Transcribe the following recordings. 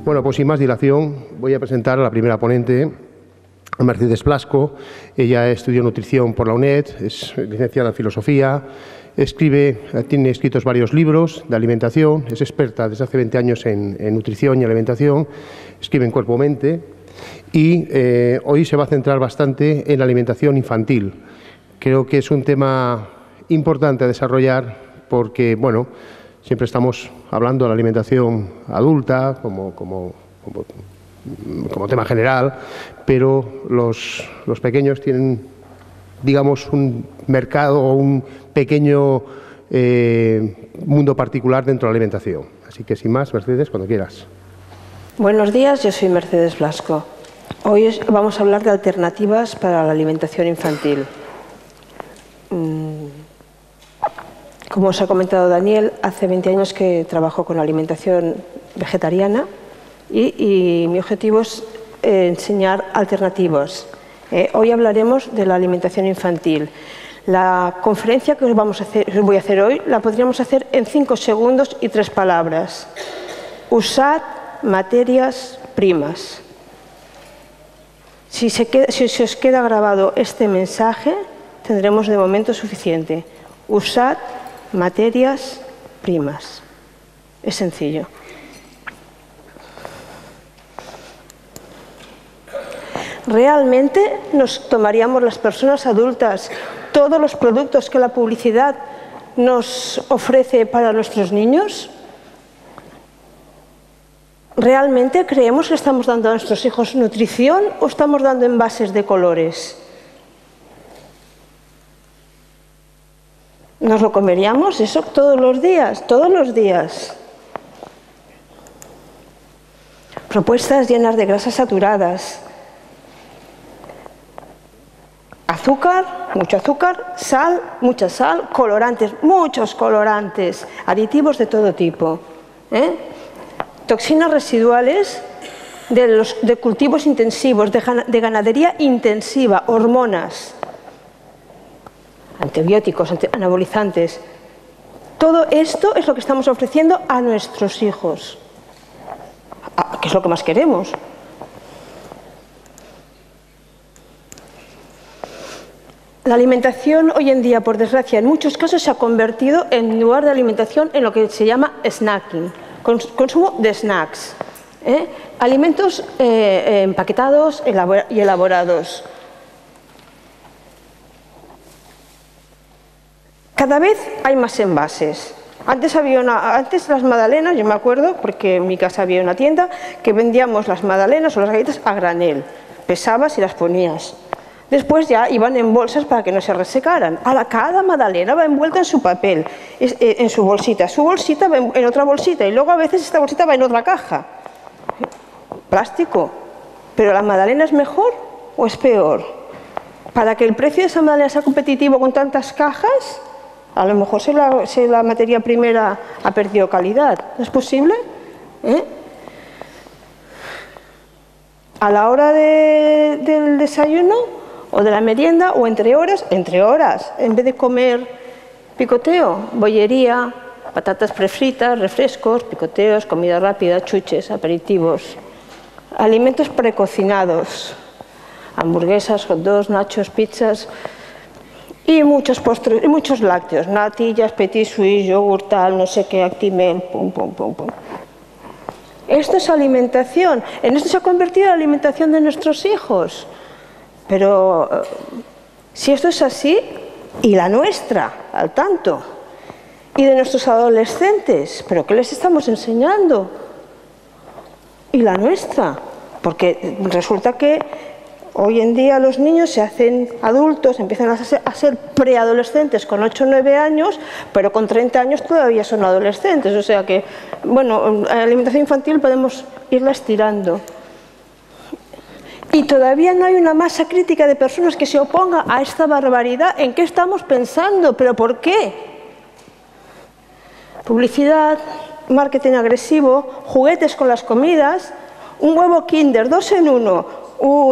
Bueno, pues sin más dilación voy a presentar a la primera ponente, a Mercedes Blasco. Ella estudió nutrición por la UNED, es licenciada en filosofía, tiene escritos varios libros de alimentación, es experta desde hace 20 años en nutrición y alimentación, escribe en Cuerpo-Mente y hoy se va a centrar bastante en la alimentación infantil. Creo que es un tema importante a desarrollar porque, bueno, siempre estamos hablando de la alimentación adulta como tema general, pero los pequeños tienen, digamos, un mercado o un pequeño mundo particular dentro de la alimentación. Así que, sin más, Mercedes, cuando quieras. Buenos días, yo soy Mercedes Blasco. Hoy vamos a hablar de alternativas para la alimentación infantil. Como os ha comentado Daniel, hace 20 años que trabajo con alimentación vegetariana y mi objetivo es enseñar alternativas. Hoy hablaremos de la alimentación infantil. La conferencia que voy a hacer hoy la podríamos hacer en 5 segundos y 3 palabras. Usad materias primas. Si se os queda grabado este mensaje, tendremos de momento suficiente. Usad materias primas. Es sencillo. ¿Realmente nos tomaríamos las personas adultas todos los productos que la publicidad nos ofrece para nuestros niños? ¿Realmente creemos que estamos dando a nuestros hijos nutrición o estamos dando envases de colores? ¿Nos lo comeríamos eso todos los días? Todos los días. Propuestas llenas de grasas saturadas, azúcar, mucho azúcar, sal, mucha sal, colorantes, muchos colorantes, aditivos de todo tipo, toxinas residuales de cultivos intensivos, de ganadería intensiva, hormonas, antibióticos, anabolizantes. Todo esto es lo que estamos ofreciendo a nuestros hijos, que es lo que más queremos. La alimentación hoy en día, por desgracia, en muchos casos se ha convertido en lugar de alimentación en lo que se llama snacking, consumo de snacks, alimentos empaquetados y elaborados. Cada vez hay más envases. Antes las magdalenas, yo me acuerdo, porque en mi casa había una tienda que vendíamos las magdalenas o las galletas a granel. Pesabas y las ponías. Después ya iban en bolsas para que no se resecaran. Ahora cada magdalena va envuelta en su papel, en su bolsita. Su bolsita va en otra bolsita y luego a veces esta bolsita va en otra caja. Plástico. ¿Pero la magdalena es mejor o es peor? Para que el precio de esa magdalena sea competitivo con tantas cajas, a lo mejor si la materia primera ha perdido calidad. ¿Es posible? A la hora del desayuno o de la merienda o entre horas, en vez de comer picoteo, bollería, patatas prefritas, refrescos, picoteos, comida rápida, chuches, aperitivos, alimentos precocinados, hamburguesas, hot dogs, nachos, pizzas y muchos postres y muchos lácteos, natillas, petit suisse, yogur, tal, no sé qué, Actimel, pum, pum, pum, pum. Esto es alimentación. En esto se ha convertido la alimentación de nuestros hijos. Pero si esto es así, y la nuestra, al tanto, y de nuestros adolescentes, ¿pero qué les estamos enseñando? Y la nuestra, porque resulta que hoy en día los niños se hacen adultos, empiezan a ser preadolescentes con 8 o 9 años, pero con 30 años todavía son adolescentes. O sea que, bueno, la alimentación infantil podemos irla estirando. Y todavía no hay una masa crítica de personas que se oponga a esta barbaridad. ¿En qué estamos pensando? ¿Pero por qué? Publicidad, marketing agresivo, juguetes con las comidas, un huevo Kinder, 2 en 1,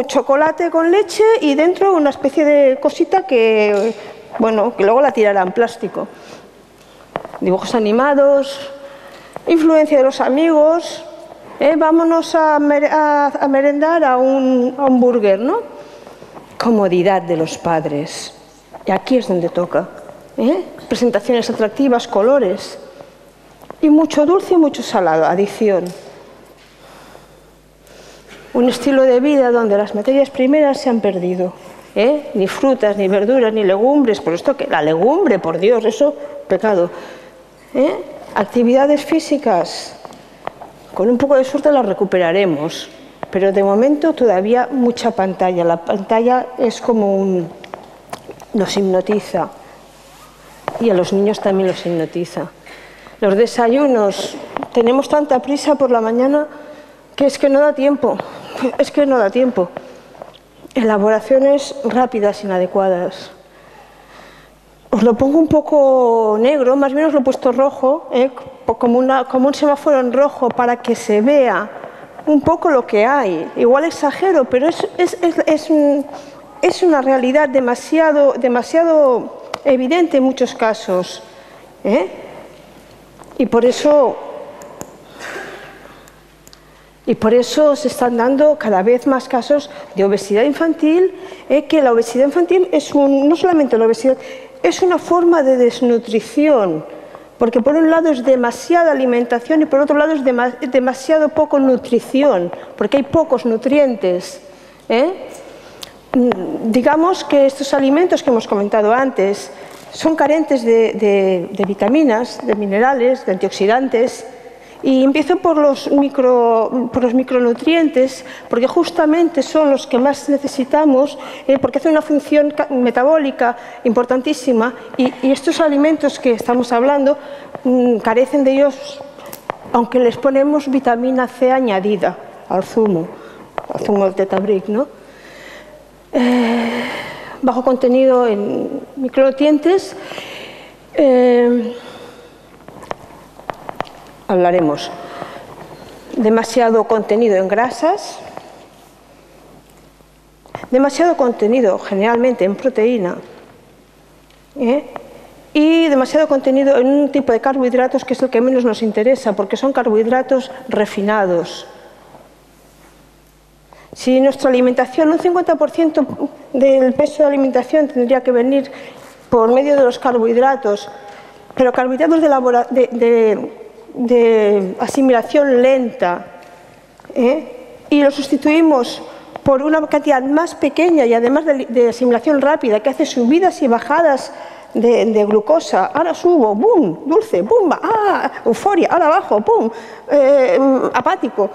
chocolate con leche y dentro una especie de cosita que, bueno, que luego la tirarán plástico. Dibujos animados, influencia de los amigos, Vámonos a merendar a un burger, ¿no? Comodidad de los padres. Y aquí es donde toca. Presentaciones atractivas, colores. Y mucho dulce y mucho salado, adición. Un estilo de vida donde las materias primeras se han perdido. Ni frutas, ni verduras, ni legumbres. Por esto que la legumbre, por Dios, eso, pecado. Actividades físicas. Con un poco de suerte las recuperaremos. Pero de momento todavía mucha pantalla. La pantalla es como nos hipnotiza. Y a los niños también los hipnotiza. Los desayunos, tenemos tanta prisa por la mañana que es que no da tiempo. Es que no da tiempo. Elaboraciones rápidas, inadecuadas. Os lo pongo un poco negro, más bien os lo he puesto rojo, como un semáforo en rojo para que se vea un poco lo que hay. Igual exagero, pero es una realidad demasiado evidente en muchos casos. Y por eso se están dando cada vez más casos de obesidad infantil, que la obesidad infantil no solamente la obesidad, es una forma de desnutrición, porque por un lado es demasiada alimentación y por otro lado es demasiado poco nutrición, porque hay pocos nutrientes. Digamos que estos alimentos que hemos comentado antes son carentes de vitaminas, de minerales, de antioxidantes. Y empiezo por los micronutrientes, porque justamente son los que más necesitamos, porque hacen una función metabólica importantísima, y estos alimentos que estamos hablando carecen de ellos, aunque les ponemos vitamina C añadida al zumo del Tetabric, ¿no? Bajo contenido en micronutrientes. Hablaremos. Demasiado contenido en grasas, demasiado contenido generalmente en proteína, y demasiado contenido en un tipo de carbohidratos que es el que menos nos interesa, porque son carbohidratos refinados. Si nuestra alimentación, un 50% del peso de alimentación tendría que venir por medio de los carbohidratos, pero carbohidratos de asimilación lenta, y lo sustituimos por una cantidad más pequeña y además de asimilación rápida, que hace subidas y bajadas de glucosa. Ahora subo, ¡bum!, dulce, ¡bum!, euforia, ahora bajo, ¡pum!, apático.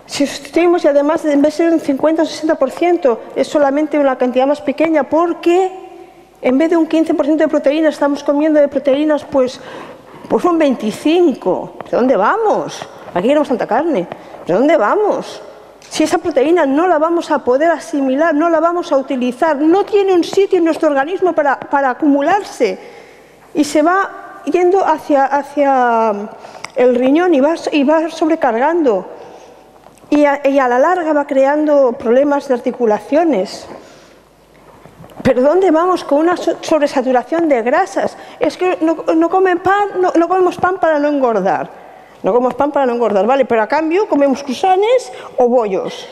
Si sustituimos, y además en vez de ser un 50 o 60%, es solamente una cantidad más pequeña, porque en vez de un 15% de proteínas estamos comiendo de proteínas pues son 25. ¿De dónde vamos? ¿Para qué queremos tanta carne? ¿De dónde vamos? Si esa proteína no la vamos a poder asimilar, no la vamos a utilizar, no tiene un sitio en nuestro organismo para acumularse, y se va yendo hacia el riñón y va sobrecargando, y a la larga va creando problemas de articulaciones. ¿Pero dónde vamos con una sobresaturación de grasas? Es que no comemos pan para no engordar. No comemos pan para no engordar, ¿vale? Pero a cambio comemos cruzanes o bollos.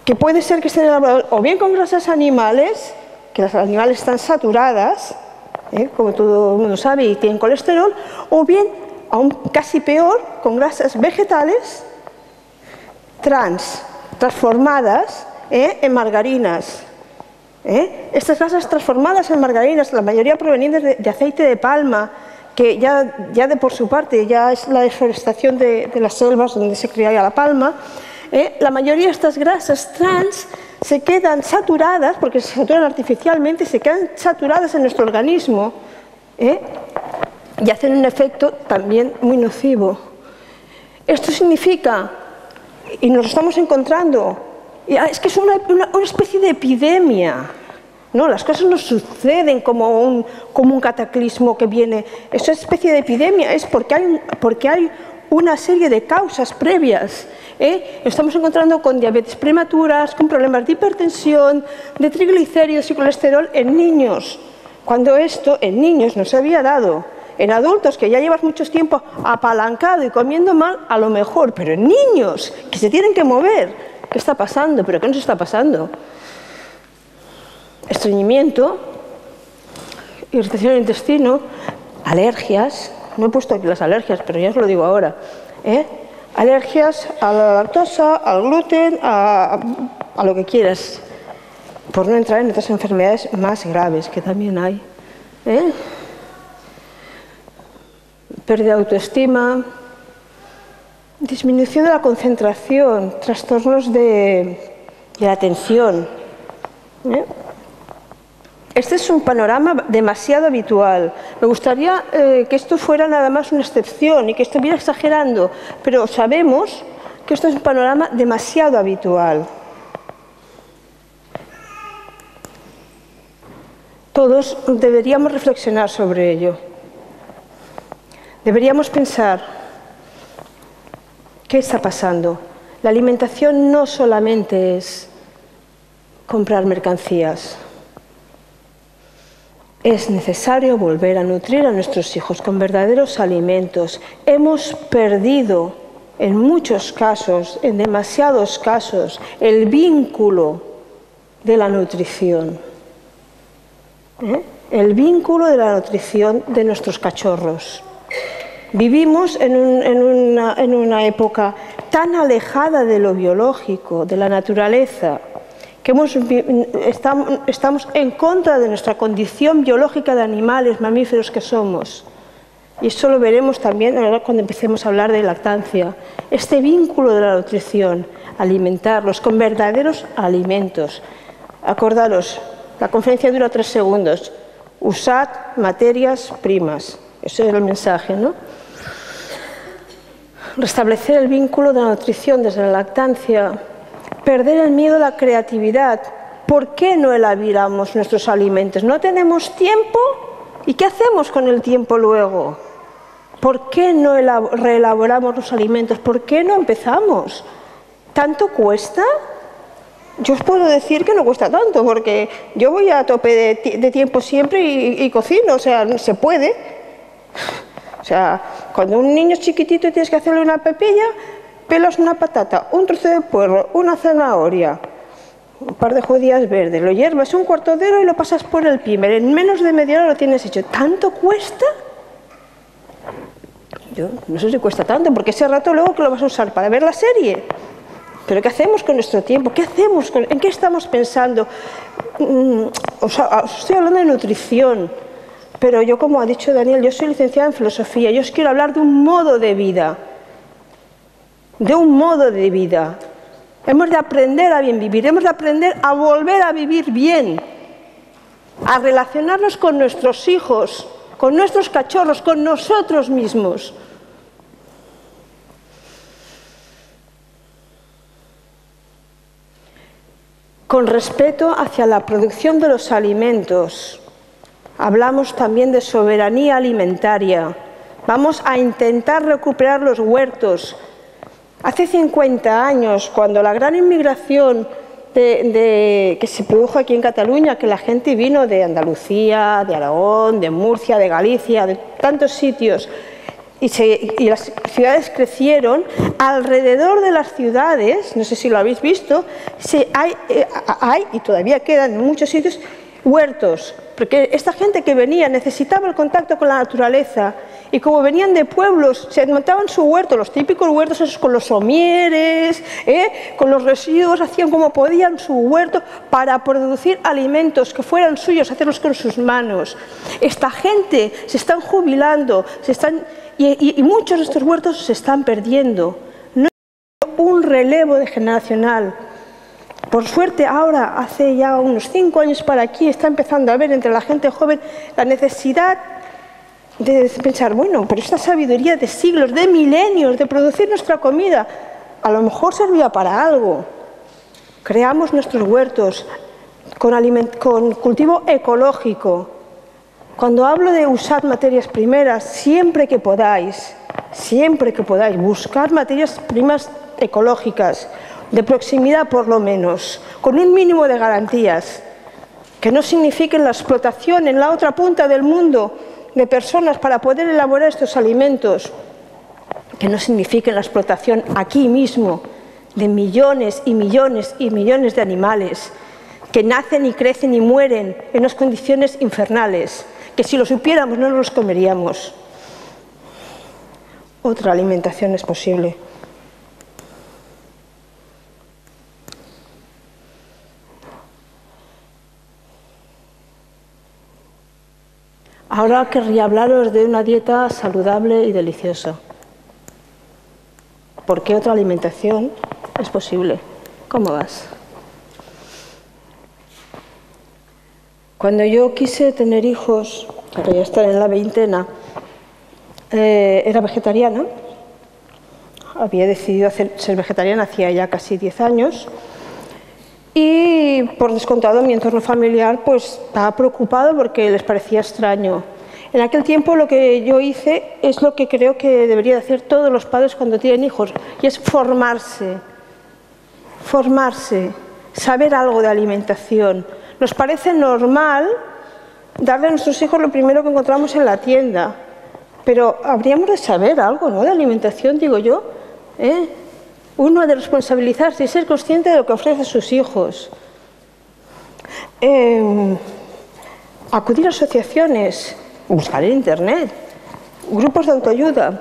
Que puede ser que estén elaborados o bien con grasas animales, que las animales están saturadas, como todo el mundo sabe, y tienen colesterol, o bien, aún casi peor, con grasas vegetales transformadas en margarinas. Estas grasas transformadas en margarinas, la mayoría provenientes de aceite de palma, que ya por su parte ya es la deforestación de las selvas donde se cría la palma. La mayoría de estas grasas trans se quedan saturadas, porque se saturan artificialmente, se quedan saturadas en nuestro organismo, y hacen un efecto también muy nocivo. Esto significa, y nos lo estamos encontrando, es que es una especie de epidemia. No, las cosas no suceden como un cataclismo que viene. Esa especie de epidemia es porque hay una serie de causas previas. Estamos encontrando con diabetes prematuras, con problemas de hipertensión, de triglicéridos y colesterol en niños, cuando esto en niños no se había dado. En adultos, que ya llevas mucho tiempo apalancado y comiendo mal, a lo mejor, pero en niños, que se tienen que mover, ¿qué está pasando? ¿Pero qué nos está pasando? Estreñimiento, irritación del intestino, alergias. No he puesto aquí las alergias, pero ya os lo digo ahora. Alergias a la lactosa, al gluten, a lo que quieras, por no entrar en otras enfermedades más graves que también hay. Pérdida de autoestima, disminución de la concentración, trastornos de la atención. Este es un panorama demasiado habitual. Me gustaría que esto fuera nada más una excepción y que estuviera exagerando, pero sabemos que esto es un panorama demasiado habitual. Todos deberíamos reflexionar sobre ello. Deberíamos pensar, ¿qué está pasando? La alimentación no solamente es comprar mercancías. Es necesario volver a nutrir a nuestros hijos con verdaderos alimentos. Hemos perdido, en muchos casos, en demasiados casos, el vínculo de la nutrición. El vínculo de la nutrición de nuestros cachorros. Vivimos en una época tan alejada de lo biológico, de la naturaleza, que estamos en contra de nuestra condición biológica de animales, mamíferos que somos. Y esto lo veremos también ahora cuando empecemos a hablar de lactancia. Este vínculo de la nutrición, alimentarlos con verdaderos alimentos. Acordaros, la conferencia dura 3 segundos. Usad materias primas. Ese es el mensaje, ¿no? Restablecer el vínculo de la nutrición desde la lactancia. Perder el miedo a la creatividad. ¿Por qué no elaboramos nuestros alimentos? ¿No tenemos tiempo? ¿Y qué hacemos con el tiempo luego? ¿Por qué no reelaboramos los alimentos? ¿Por qué no empezamos? ¿Tanto cuesta? Yo os puedo decir que no cuesta tanto, porque yo voy a tope de tiempo siempre y cocino, o sea, se puede. O sea, cuando un niño es chiquitito y tienes que hacerle una pepilla, pelas una patata, un trozo de puerro, una zanahoria, un par de judías verdes, lo hierves un cuarto de hora y lo pasas por el primer. En menos de media hora lo tienes hecho. ¿Tanto cuesta? Yo no sé si cuesta tanto, porque ese rato luego que lo vas a usar para ver la serie. Pero ¿qué hacemos con nuestro tiempo? ¿Qué hacemos? ¿En qué estamos pensando? Os estoy hablando de nutrición, pero yo, como ha dicho Daniel, yo soy licenciada en filosofía. Yo os quiero hablar de un modo de vida. De un modo de vida. Hemos de aprender a bien vivir, hemos de aprender a volver a vivir bien, a relacionarnos con nuestros hijos, con nuestros cachorros, con nosotros mismos. Con respeto hacia la producción de los alimentos. Hablamos también de soberanía alimentaria. Vamos a intentar recuperar los huertos. Hace 50 años, cuando la gran inmigración que se produjo aquí en Cataluña, que la gente vino de Andalucía, de Aragón, de Murcia, de Galicia, de tantos sitios, y las ciudades crecieron, alrededor de las ciudades, no sé si lo habéis visto, hay y todavía quedan en muchos sitios, huertos, porque esta gente que venía necesitaba el contacto con la naturaleza, y como venían de pueblos, se montaban su huerto, los típicos huertos esos con los somieres, con los residuos, hacían como podían su huerto para producir alimentos que fueran suyos, hacerlos con sus manos. Esta gente se están jubilando, y muchos de estos huertos se están perdiendo. No hay un relevo generacional. Por suerte ahora, hace ya unos 5 años para aquí, está empezando a ver entre la gente joven la necesidad de pensar, bueno, pero esta sabiduría de siglos, de milenios, de producir nuestra comida, a lo mejor servía para algo. Creamos nuestros huertos con cultivo ecológico. Cuando hablo de usar materias primeras, siempre que podáis, buscar materias primas ecológicas, de proximidad por lo menos, con un mínimo de garantías, que no signifiquen la explotación en la otra punta del mundo de personas para poder elaborar estos alimentos, que no signifiquen la explotación aquí mismo de millones y millones y millones de animales que nacen y crecen y mueren en unas condiciones infernales, que si lo supiéramos no nos los comeríamos. Otra alimentación es posible. Ahora querría hablaros de una dieta saludable y deliciosa. ¿Por qué otra alimentación es posible? ¿Cómo vas? Cuando yo quise tener hijos, para ya estar en la veintena, era vegetariana. Había decidido ser vegetariana hacía ya casi 10 años. Y por descontado mi entorno familiar pues estaba preocupado porque les parecía extraño. En aquel tiempo lo que yo hice es lo que creo que deberían hacer todos los padres cuando tienen hijos, y es formarse, saber algo de alimentación. Nos parece normal darle a nuestros hijos lo primero que encontramos en la tienda, pero habríamos de saber algo, ¿no?, de alimentación, digo yo, ¿eh? Uno ha de responsabilizarse y ser consciente de lo que ofrece a sus hijos. Acudir a asociaciones, buscar en internet, grupos de autoayuda.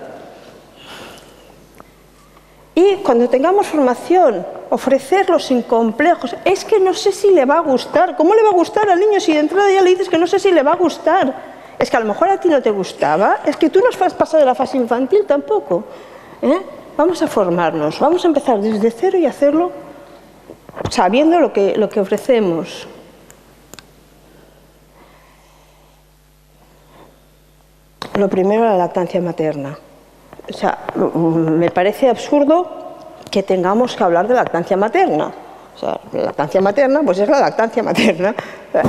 Y cuando tengamos formación, ofrecerlo sin complejos. Es que no sé si le va a gustar. ¿Cómo le va a gustar al niño si de entrada ya le dices que no sé si le va a gustar? Es que a lo mejor a ti no te gustaba. Es que tú no has pasado de la fase infantil tampoco, ¿eh? Vamos a formarnos, vamos a empezar desde cero y hacerlo sabiendo lo que ofrecemos. Lo primero, la lactancia materna. O sea, me parece absurdo que tengamos que hablar de lactancia materna. O sea, la lactancia materna, pues es la lactancia materna.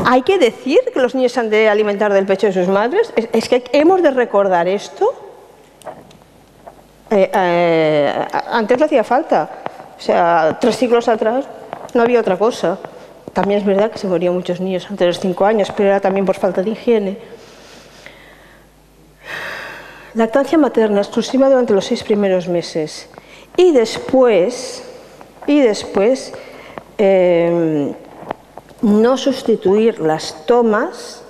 ¿Hay que decir que los niños han de alimentar del pecho de sus madres? ¿Es que hemos de recordar esto? Antes no hacía falta, o sea, 3 siglos atrás no había otra cosa. También es verdad que se morían muchos niños antes de los 5 años, pero era también por falta de higiene. Lactancia materna exclusiva durante los 6 primeros meses y después no sustituir las tomas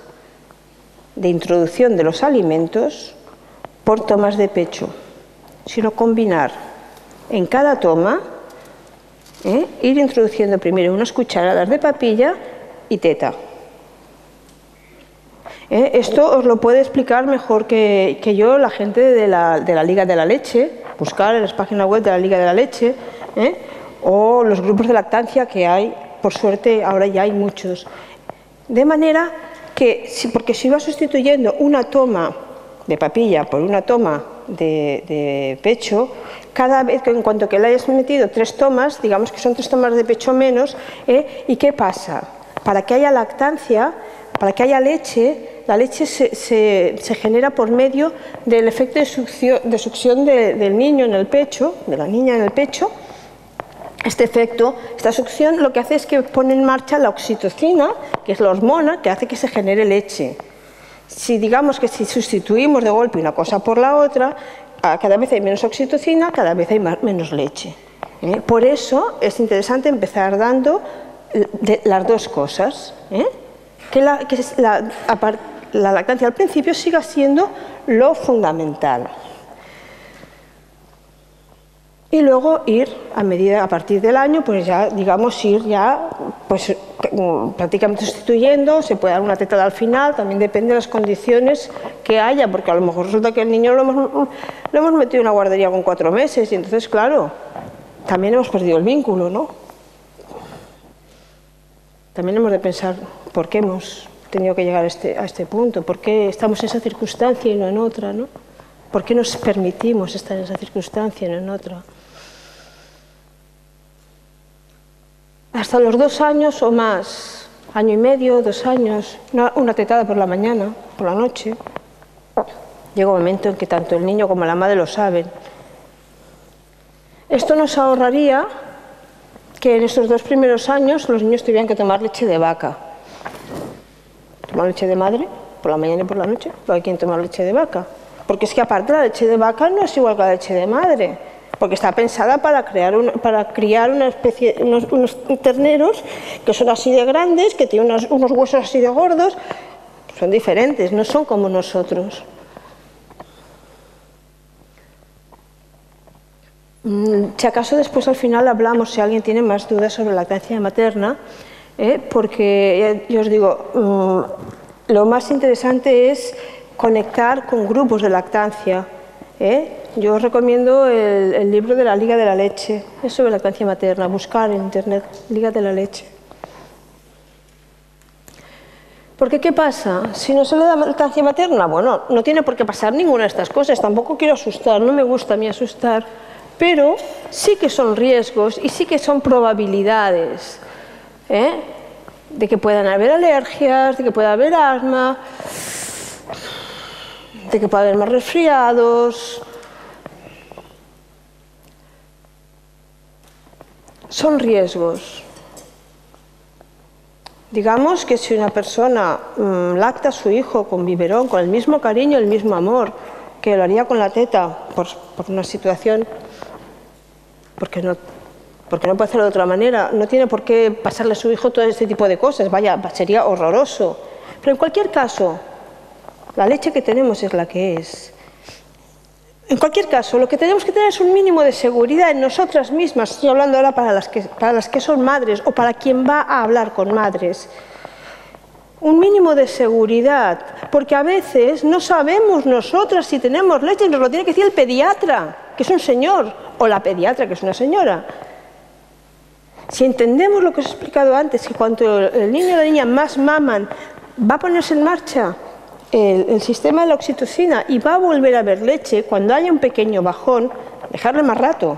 de introducción de los alimentos por tomas de pecho, sino combinar en cada toma, ir introduciendo primero unas cucharadas de papilla y teta. Esto os lo puede explicar mejor que yo la gente de la Liga de la Leche, buscar en las páginas web de la Liga de la Leche, o los grupos de lactancia que hay, por suerte ahora ya hay muchos. De manera que, porque si vas sustituyendo una toma de papilla por una toma de pecho, cada vez que en cuanto que le hayas metido 3 tomas, digamos que son 3 tomas de pecho menos, ¿y qué pasa? Para que haya lactancia, para que haya leche, la leche se genera por medio del efecto de succión del niño en el pecho, de la niña en el pecho. Este efecto, esta succión, lo que hace es que pone en marcha la oxitocina, que es la hormona que hace que se genere leche. Si digamos que si sustituimos de golpe una cosa por la otra, cada vez hay menos oxitocina, cada vez hay menos leche. Por eso es interesante empezar dando las dos cosas. Que la lactancia al principio siga siendo lo fundamental. Y luego ir a partir del año, pues ya, digamos, ir ya pues, prácticamente sustituyendo. Se puede dar una tetada al final, también depende de las condiciones que haya, porque a lo mejor resulta que el niño lo hemos metido en una guardería con 4 meses y entonces, claro, también hemos perdido el vínculo, ¿no? También hemos de pensar por qué hemos tenido que llegar a este punto, por qué estamos en esa circunstancia y no en otra, ¿no? ¿Por qué nos permitimos estar en esa circunstancia y no en otra? Hasta los 2 años o más, año y medio, 2 años, una tetada por la mañana, por la noche. Llega un momento en que tanto el niño como la madre lo saben. Esto nos ahorraría que en estos 2 primeros años los niños tuvieran que tomar leche de vaca. ¿Tomar leche de madre? por la mañana y por la noche, pero hay quien toma leche de vaca. Porque es que aparte la leche de vaca no es igual que la leche de madre, porque está pensada para criar una especie, unos terneros que son así de grandes, que tienen unos huesos así de gordos, son diferentes, no son como nosotros. Si acaso después al final hablamos, si alguien tiene más dudas sobre la lactancia materna, porque yo os digo, lo más interesante es conectar con grupos de lactancia. Yo os recomiendo el libro de la Liga de la Leche, es sobre lactancia materna, buscar en internet, Liga de la Leche. Porque ¿qué pasa? Si no se le da lactancia materna, bueno, no tiene por qué pasar ninguna de estas cosas, tampoco quiero asustar, no me gusta a mí asustar, pero sí que son riesgos y sí que son probabilidades, de que puedan haber alergias, de que pueda haber asma, de que pueda haber más resfriados. Son riesgos. Digamos que si una persona lacta a su hijo con biberón, con el mismo cariño, el mismo amor, que lo haría con la teta, por una situación, porque no puede hacerlo de otra manera, no tiene por qué pasarle a su hijo todo este tipo de cosas, vaya, sería horroroso. Pero en cualquier caso, la leche que tenemos es la que es. En cualquier caso, lo que tenemos que tener es un mínimo de seguridad en nosotras mismas. Estoy hablando ahora para las que son madres o para quien va a hablar con madres. Un mínimo de seguridad, porque a veces no sabemos nosotras si tenemos leche, nos lo tiene que decir el pediatra, que es un señor, o la pediatra, que es una señora. Si entendemos lo que os he explicado antes, que cuando el niño o la niña más maman, va a ponerse en marcha el sistema de la oxitocina y va a volver a haber leche, cuando haya un pequeño bajón, dejarle más rato,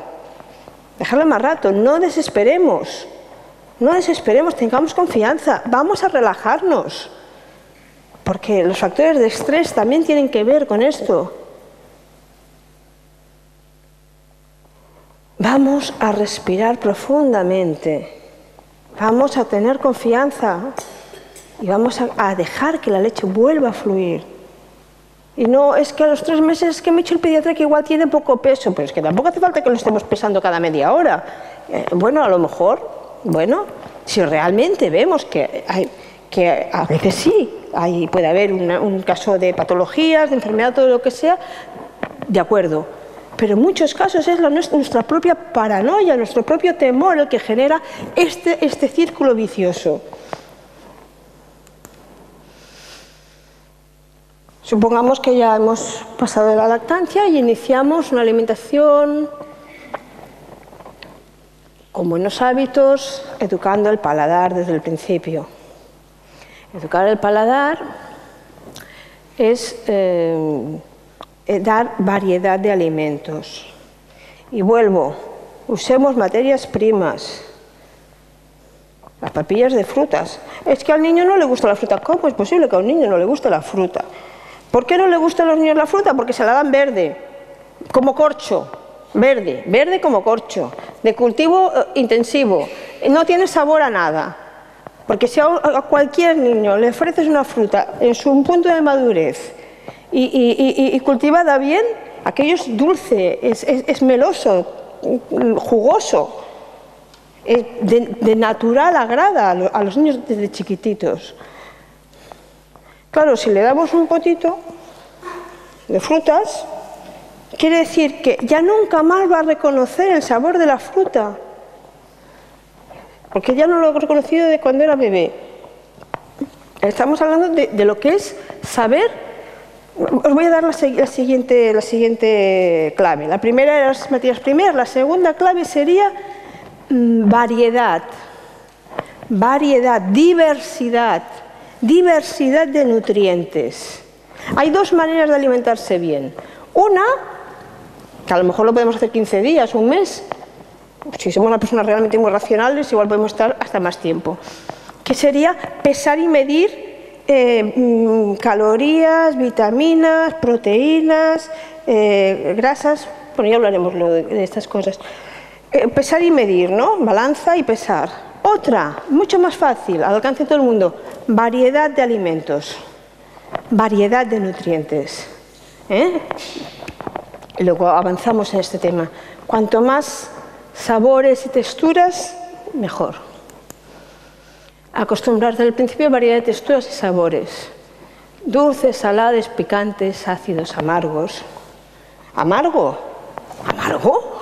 no desesperemos, tengamos confianza, vamos a relajarnos, porque los factores de estrés también tienen que ver con esto. Vamos a respirar profundamente, vamos a tener confianza y vamos a dejar que la leche vuelva a fluir. Y no es que a los 3 meses que me ha dicho el pediatra que igual tiene poco peso, pero es que tampoco hace falta que lo estemos pesando cada media hora. Bueno, a lo mejor, si realmente vemos que a veces sí, puede haber un caso de patologías, de enfermedad, todo lo que sea, de acuerdo. Pero en muchos casos es nuestra propia paranoia, nuestro propio temor el que genera este círculo vicioso. Supongamos que ya hemos pasado de la lactancia y iniciamos una alimentación con buenos hábitos, educando el paladar desde el principio. Educar el paladar es dar variedad de alimentos. Y vuelvo, usemos materias primas. Las papillas de frutas. Es que al niño no le gusta la fruta. ¿Cómo es posible que a un niño no le guste la fruta? ¿Por qué no le gusta a los niños la fruta? Porque se la dan verde, como corcho, verde como corcho, de cultivo intensivo, no tiene sabor a nada. Porque si a cualquier niño le ofreces una fruta en su punto de madurez y cultivada bien, aquello es dulce, es meloso, jugoso, de natural agrada a los niños desde chiquititos. Claro, si le damos un potito de frutas, quiere decir que ya nunca más va a reconocer el sabor de la fruta, porque ya no lo ha reconocido de cuando era bebé. Estamos hablando de lo que es saber. Os voy a dar la siguiente clave. La primera era las materias primeras, la segunda clave sería variedad, diversidad de nutrientes. Hay 2 maneras de alimentarse bien. Una, que a lo mejor lo podemos hacer 15 días, un mes. Si somos una persona realmente muy racionales, igual podemos estar hasta más tiempo. Que sería pesar y medir calorías, vitaminas, proteínas, grasas. Bueno, ya hablaremos de estas cosas. Pesar y medir, ¿no? Balanza y pesar. Otra, mucho más fácil, al alcance de todo el mundo, variedad de alimentos. variedad de nutrientes. Y luego avanzamos en este tema. Cuanto más sabores y texturas, mejor. Acostumbrarse al principio a variedad de texturas y sabores. Dulces, salados, picantes, ácidos, amargos. ¿Amargo? ¿Amargo?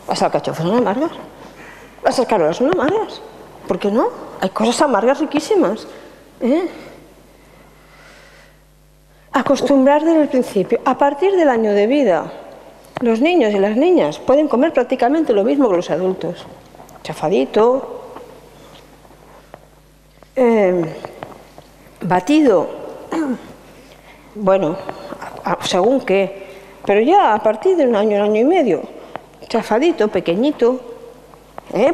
Las alcachofas son amargas. Las escarolas son amargas. ¿Por qué no? Hay cosas amargas riquísimas. Acostumbrar desde el principio. A partir del año de vida, los niños y las niñas pueden comer prácticamente lo mismo que los adultos. Chafadito, batido, bueno, según qué, pero ya a partir de un año y medio, chafadito, pequeñito,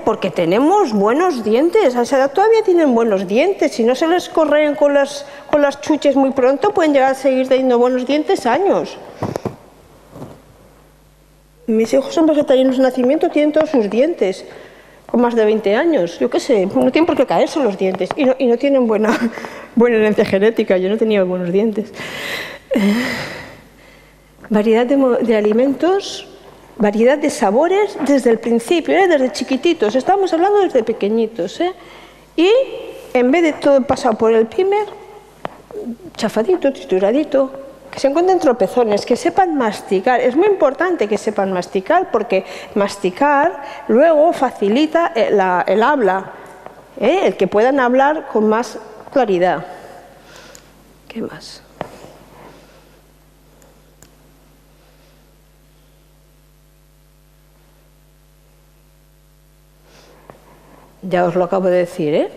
porque tenemos buenos dientes, a esa edad todavía tienen buenos dientes, si no se les corren con las chuches muy pronto, pueden llegar a seguir teniendo buenos dientes años. Mis hijos son vegetarianos de nacimiento, tienen todos sus dientes, con más de 20 años, yo qué sé, no tienen por qué caerse los dientes, y no tienen buena herencia genética, yo no tenía buenos dientes. Variedad de alimentos, variedad de sabores desde el principio, desde chiquititos, estamos hablando desde pequeñitos, y en vez de todo pasar por el primer, chafadito, trituradito, que se encuentren tropezones, que sepan masticar. Es muy importante que sepan masticar, porque masticar luego facilita el habla, el que puedan hablar con más claridad. ¿Qué más? Ya os lo acabo de decir,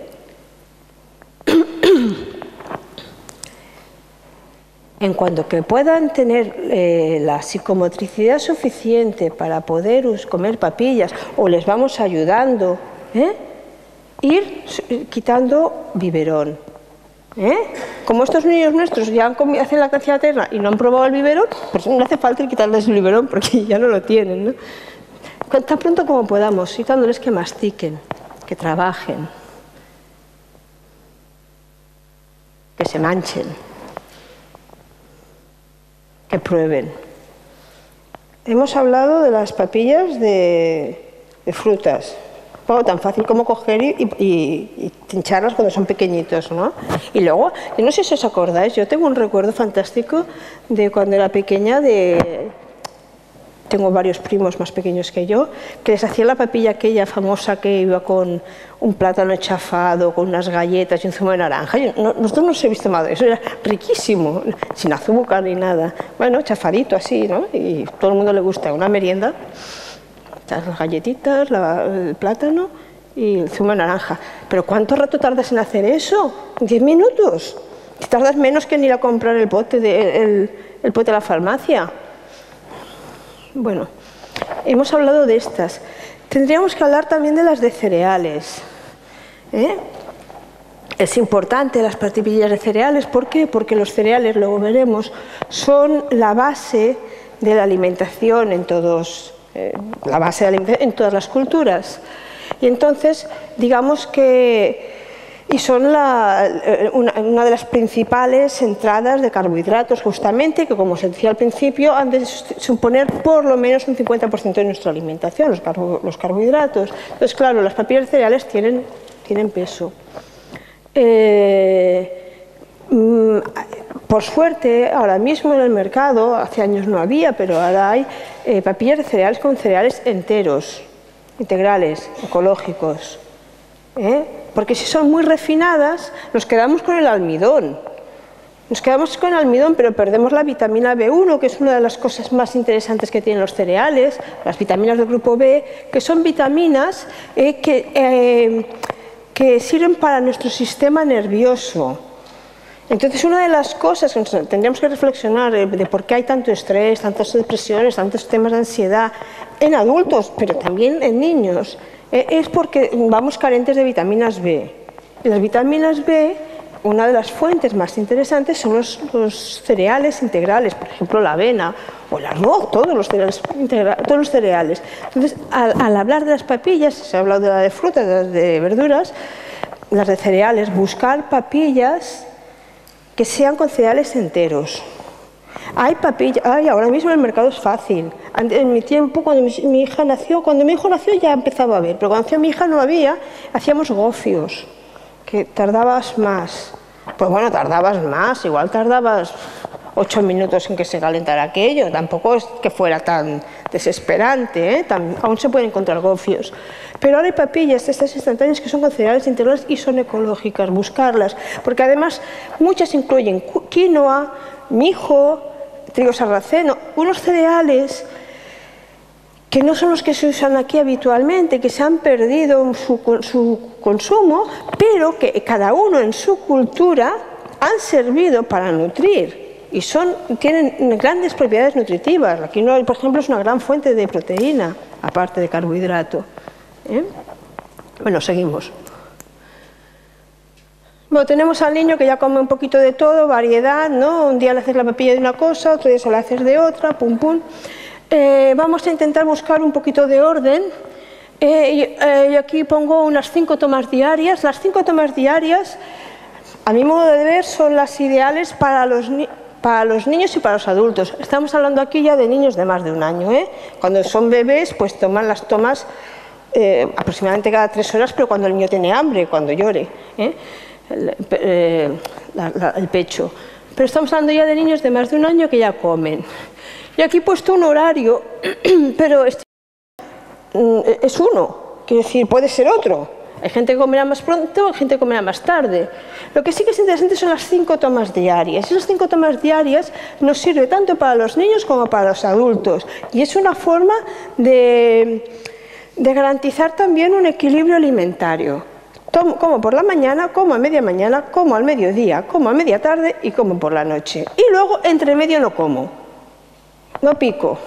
En cuanto que puedan tener la psicomotricidad suficiente para poder comer papillas, o les vamos ayudando, ir quitando biberón. Como estos niños nuestros ya hacen lactancia materna y no han probado el biberón, pues no hace falta quitarles el biberón porque ya no lo tienen, ¿no? Tan pronto como podamos, quitándoles que mastiquen, que trabajen, que se manchen, que prueben. Hemos hablado de las papillas de frutas. Bueno, tan fácil como coger y hincharlas cuando son pequeñitos, ¿no? Y luego, yo no sé si os acordáis, yo tengo un recuerdo fantástico de cuando era pequeña, tengo varios primos más pequeños que yo, que les hacía la papilla aquella famosa que iba con un plátano chafado, con unas galletas y un zumo de naranja. Nosotros no se habéis tomado eso, era riquísimo, sin azúcar ni nada. Bueno, chafadito así, ¿no? Y todo el mundo le gusta, una merienda. Las galletitas, el plátano y el zumo de naranja. ¿Pero cuánto rato tardas en hacer eso? 10 minutos. Si tardas menos que en ir a comprar el pote de la farmacia. Bueno, hemos hablado de estas. Tendríamos que hablar también de las de cereales. Es importante las papillas de cereales. ¿Por qué? Porque los cereales, luego veremos, son la base de la alimentación en todas las culturas. Y entonces, digamos que son una de las principales entradas de carbohidratos, justamente, que como se decía al principio, han de suponer por lo menos un 50% de nuestra alimentación, los carbohidratos. Entonces, claro, las papillas de cereales tienen peso. Por suerte, ahora mismo en el mercado, hace años no había, pero ahora hay papillas de cereales con cereales enteros, integrales, ecológicos. Porque si son muy refinadas, nos quedamos con el almidón. Nos quedamos con el almidón, pero perdemos la vitamina B1, que es una de las cosas más interesantes que tienen los cereales, las vitaminas del grupo B, que son vitaminas que sirven para nuestro sistema nervioso. Entonces, una de las cosas que tendríamos que reflexionar de por qué hay tanto estrés, tantas depresiones, tantos temas de ansiedad en adultos, pero también en niños, es porque vamos carentes de vitaminas B. Y las vitaminas B, una de las fuentes más interesantes son los cereales integrales, por ejemplo la avena o el arroz, todos los cereales. Entonces, al hablar de las papillas, se ha hablado de la de frutas, de las de verduras, las de cereales, buscar papillas que sean con cereales enteros. Hay papilla, ahora mismo en el mercado es fácil. En mi tiempo, cuando mi hijo nació ya empezaba a haber, pero cuando nació mi hija no había, hacíamos gofios, que tardabas más. Pues bueno, tardabas más, igual tardabas 8 minutos en que se calentara aquello, tampoco es que fuera tan desesperante, ¿eh? Aún se pueden encontrar gofios. Pero ahora hay papillas, estas instantáneas que son con cereales integrales y son ecológicas, buscarlas, porque además muchas incluyen quinoa, mijo, trigo sarraceno, unos cereales que no son los que se usan aquí habitualmente, que se han perdido su consumo, pero que cada uno en su cultura han servido para nutrir y tienen grandes propiedades nutritivas. La quinoa, por ejemplo, es una gran fuente de proteína, aparte de carbohidrato. Bueno, seguimos. Bueno, tenemos al niño que ya come un poquito de todo, variedad, ¿no? Un día le haces la papilla de una cosa, otro día se la haces de otra, pum, pum. Vamos a intentar buscar un poquito de orden. Yo aquí pongo unas 5 tomas diarias. Las 5 tomas diarias, a mi modo de ver, son las ideales para los niños y para los adultos. Estamos hablando aquí ya de niños de más de un año, ¿eh? Cuando son bebés, pues toman las tomas aproximadamente cada 3 horas, pero cuando el niño tiene hambre, cuando llore, el pecho. Pero estamos hablando ya de niños de más de un año que ya comen. Y aquí he puesto un horario, pero es uno, quiero decir, puede ser otro. Hay gente que comerá más pronto, hay gente que comerá más tarde. Lo que sí que es interesante son las 5 tomas diarias. Esas 5 tomas diarias nos sirve tanto para los niños como para los adultos. Y es una forma de garantizar también un equilibrio alimentario. Como por la mañana, como a media mañana, como al mediodía, como a media tarde y como por la noche. Y luego, entre medio, no como. No pico.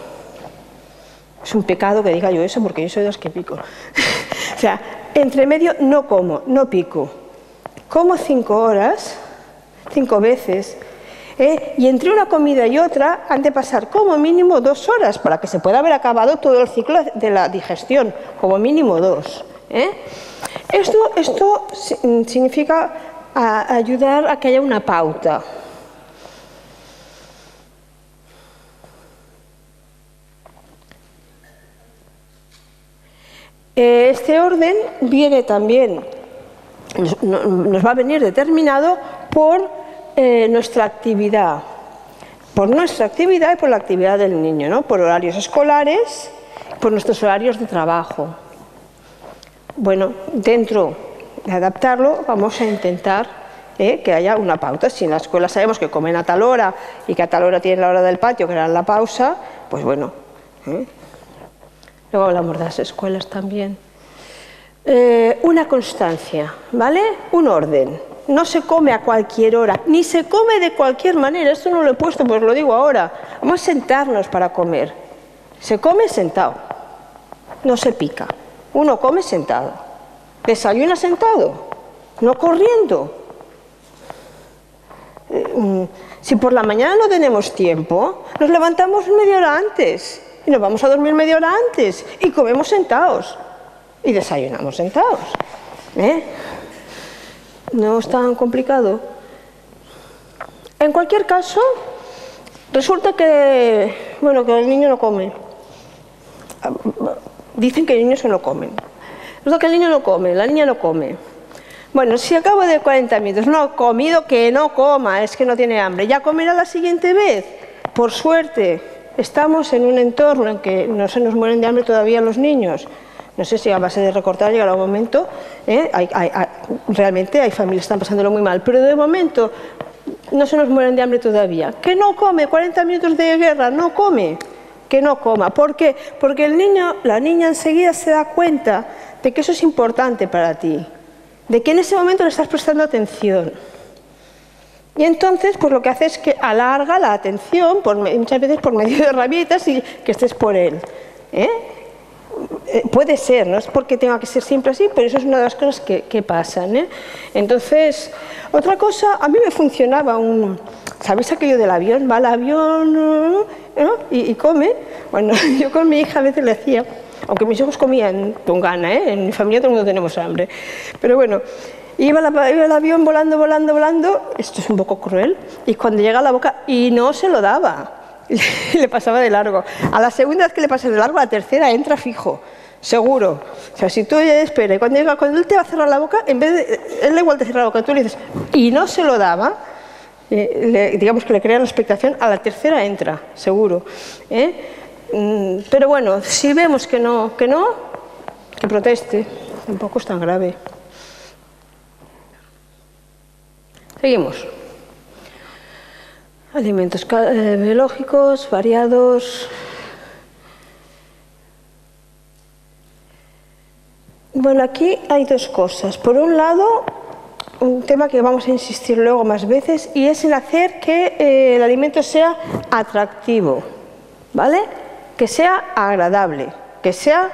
Es un pecado que diga yo eso porque yo soy de los que pico. O sea, entre medio no como, no pico. Como 5 horas, 5 veces. Y entre una comida y otra han de pasar como mínimo 2 horas para que se pueda haber acabado todo el ciclo de la digestión, como mínimo 2. Esto significa ayudar a que haya una pauta. Este orden viene también, nos va a venir determinado por nuestra actividad. Por nuestra actividad y por la actividad del niño, ¿no? Por horarios escolares, por nuestros horarios de trabajo. Bueno, dentro de adaptarlo vamos a intentar que haya una pauta. Si en la escuela sabemos que comen a tal hora y que a tal hora tienen la hora del patio, que era la pausa, pues bueno. Luego hablamos de las escuelas también. Una constancia, ¿vale? Un orden. No se come a cualquier hora, ni se come de cualquier manera. Esto no lo he puesto, pues lo digo ahora. Vamos a sentarnos para comer. Se come sentado, no se pica. Uno come sentado. Desayuna sentado, no corriendo. Si por la mañana no tenemos tiempo, nos levantamos media hora antes y nos vamos a dormir media hora antes y comemos sentados y desayunamos sentados. No es tan complicado. En cualquier caso, resulta que, bueno, que el niño no come. Dicen que el niño no comen. Resulta que el niño no come, la niña no come. Bueno, si a cabo de 40 minutos no ha comido, que no coma, es que no tiene hambre. ¿Ya comerá la siguiente vez? Por suerte, estamos en un entorno en que no se nos mueren de hambre todavía los niños. No sé si a base de recortar llegará un momento. Realmente hay familias que están pasándolo muy mal, pero de momento no se nos mueren de hambre todavía. ¿Que no come? 40 minutos de guerra, no come. Que no coma. ¿Por qué? Porque el niño, la niña enseguida se da cuenta de que eso es importante para ti, de que en ese momento le estás prestando atención. Y entonces, pues lo que hace es que alarga la atención, muchas veces por medio de rabietas y que estés por él. Puede ser, no es porque tenga que ser siempre así, pero eso es una de las cosas que pasan. Entonces, otra cosa, a mí me funcionaba ¿sabéis aquello del avión? Va al avión y come. Bueno, yo con mi hija a veces le hacía, aunque mis hijos comían con gana, en mi familia todo el mundo tenemos hambre, pero bueno, Iba el avión volando, volando, volando, esto es un poco cruel, y cuando llega a la boca, y no se lo daba, le pasaba de largo. A la segunda vez que le pasa de largo, a la tercera entra fijo, seguro. O sea, si tú esperas, y cuando él te va a cerrar la boca, en vez de, él da igual te cierra la boca, tú le dices, y no se lo daba, digamos que le crea la expectación, a la tercera entra, seguro. Pero bueno, si vemos que no, que proteste, tampoco es tan grave. Seguimos. Alimentos biológicos, variados. Bueno, aquí hay dos cosas. Por un lado, un tema que vamos a insistir luego más veces, y es en hacer que el alimento sea atractivo, ¿vale? Que sea agradable, que sea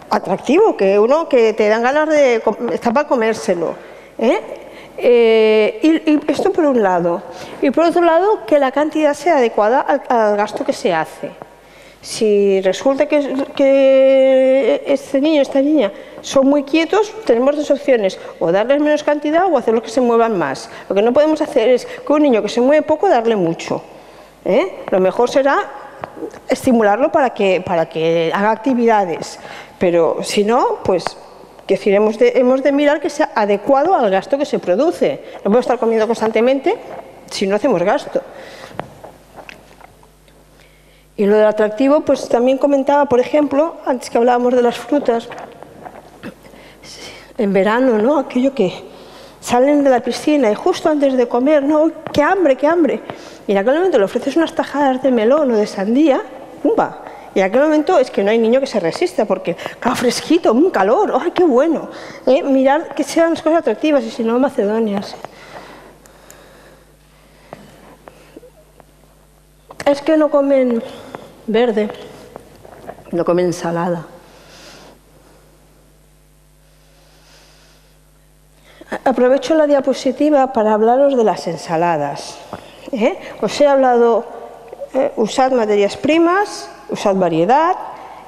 atractivo, que te dan ganas de está para comérselo, y esto por un lado. Y por otro lado, que la cantidad sea adecuada al gasto que se hace. Si resulta que este niño, esta niña son muy quietos, tenemos dos opciones: o darles menos cantidad o hacerlos que se muevan más. Lo que no podemos hacer es que un niño que se mueve poco, darle mucho. Lo mejor será estimularlo para que haga actividades, pero si no, pues hemos de mirar que sea adecuado al gasto que se produce. No podemos estar comiendo constantemente si no hacemos gasto. Y lo del atractivo, pues también comentaba, por ejemplo, antes que hablábamos de las frutas, en verano, ¿no? Aquello que salen de la piscina y justo antes de comer, ¡no! ¡Qué hambre, qué hambre! Y en aquel momento le ofreces unas tajadas de melón o de sandía, ¡pumba! Y en aquel momento es que no hay niño que se resista, porque, claro, fresquito, un calor, ¡ay, qué bueno! Mirar que sean las cosas atractivas, y si no, macedonias. Es que no comen verde, no comen ensalada. Aprovecho la diapositiva para hablaros de las ensaladas. Os he hablado, usad materias primas, usad variedad.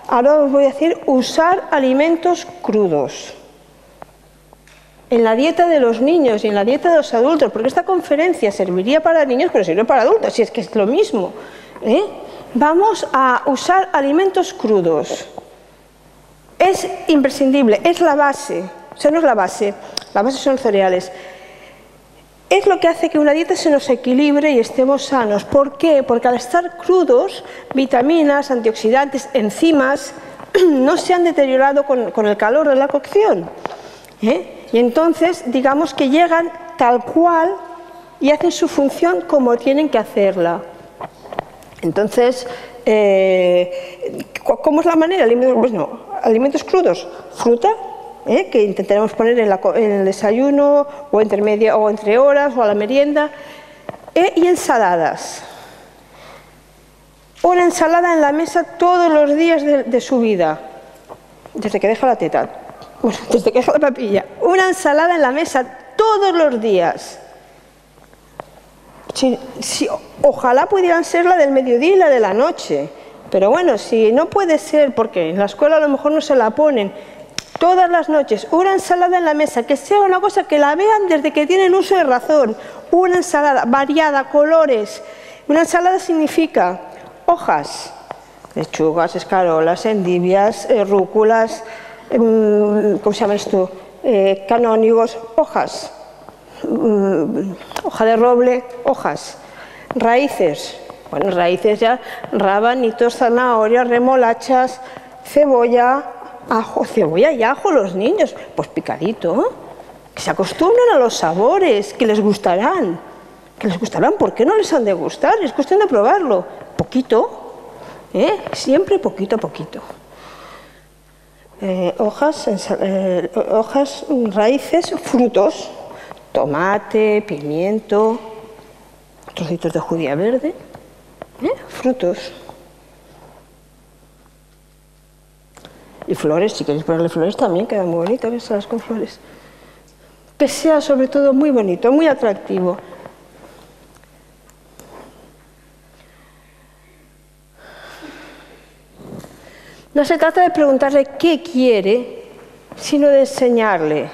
Ahora os voy a decir, usar alimentos crudos. En la dieta de los niños y en la dieta de los adultos, porque esta conferencia serviría para niños, pero sirve para adultos, si es que es lo mismo. Vamos a usar alimentos crudos. Es imprescindible, es la base. O sea, no es la base son cereales. Es lo que hace que una dieta se nos equilibre y estemos sanos. ¿Por qué? Porque al estar crudos, vitaminas, antioxidantes, enzimas, no se han deteriorado con el calor de la cocción. Y entonces, digamos que llegan tal cual y hacen su función como tienen que hacerla. Entonces, ¿cómo es la manera? Bueno, alimentos crudos, fruta, que intentaremos poner en el desayuno, o entre horas, o a la merienda, y ensaladas. Una ensalada en la mesa todos los días de su vida, desde que deja la teta, bueno, desde que deja la papilla. Una ensalada en la mesa todos los días. Ojalá pudieran ser la del mediodía y la de la noche, pero bueno, si no puede ser, porque en la escuela a lo mejor no se la ponen, todas las noches, una ensalada en la mesa, que sea una cosa que la vean desde que tienen uso de razón, una ensalada variada, colores. Una ensalada significa hojas, lechugas, escarolas, endivias, rúculas, ¿cómo se llama esto? Canónigos, hojas. Hoja de roble, hojas. Raíces, bueno, raíces ya, rabanitos, zanahorias, remolachas, cebolla, ajo, cebolla y ajo los niños, pues picadito, que se acostumbren a los sabores, que les gustarán, ¿por qué no les han de gustar? Es cuestión de probarlo, poquito, siempre poquito a poquito. Hojas, raíces, frutos, tomate, pimiento, trocitos de judía verde, frutos. Y flores, si queréis ponerle flores también quedan muy bonitas, esas con flores. Que sea sobre todo muy bonito, muy atractivo. No se trata de preguntarle qué quiere, sino de enseñarle.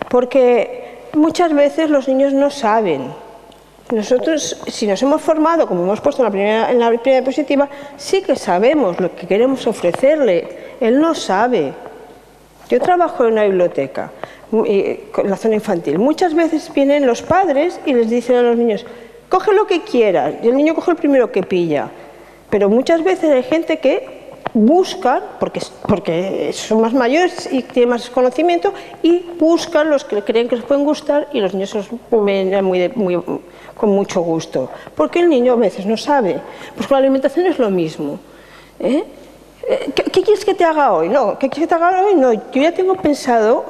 Porque muchas veces los niños no saben. Nosotros, si nos hemos formado, como hemos puesto en la primera diapositiva, sí que sabemos lo que queremos ofrecerle. Él no sabe. Yo trabajo en una biblioteca, en la zona infantil. Muchas veces vienen los padres y les dicen a los niños, coge lo que quieras, y el niño coge el primero que pilla. Pero muchas veces hay gente que buscan, porque son más mayores y tienen más conocimiento, y buscan los que creen que les pueden gustar y los niños los ven con mucho gusto. Porque el niño a veces no sabe. Pues con la alimentación es lo mismo. ¿Qué quieres que te haga hoy? No, ¿qué quieres que te haga hoy? No, yo ya tengo pensado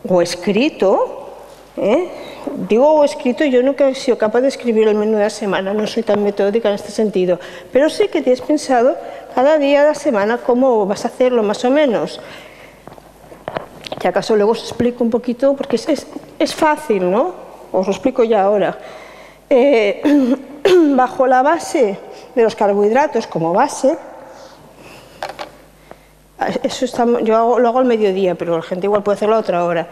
o escrito, digo o escrito, yo nunca he sido capaz de escribir el menú de la semana, no soy tan metódica en este sentido, pero sí que tienes pensado cada día de la semana cómo vas a hacerlo más o menos. Si acaso luego os explico un poquito, porque es fácil, ¿no? Os lo explico ya ahora. Bajo la base de los carbohidratos como base, yo lo hago al mediodía, pero la gente igual puede hacerlo a otra hora.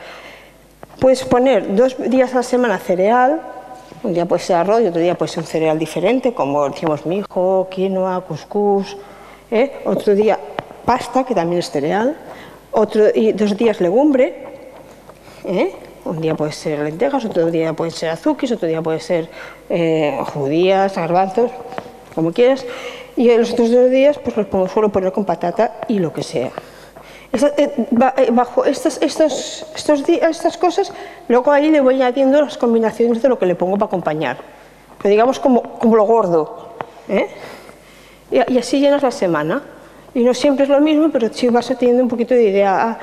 Puedes poner 2 días a la semana cereal, un día puede ser arroz y otro día puede ser un cereal diferente, como decimos mijo, quinoa, cuscús, otro día pasta, que también es cereal, y 2 días legumbre, un día puede ser lentejas, otro día puede ser azuquis, otro día puede ser judías, garbanzos, como quieras, y los otros 2 días pues los suelo poner con patata y lo que sea. Bajo estas cosas, luego ahí le voy añadiendo las combinaciones de lo que le pongo para acompañar, pero digamos como lo gordo, y así llenas la semana. Y no siempre es lo mismo, pero sí vas teniendo un poquito de idea.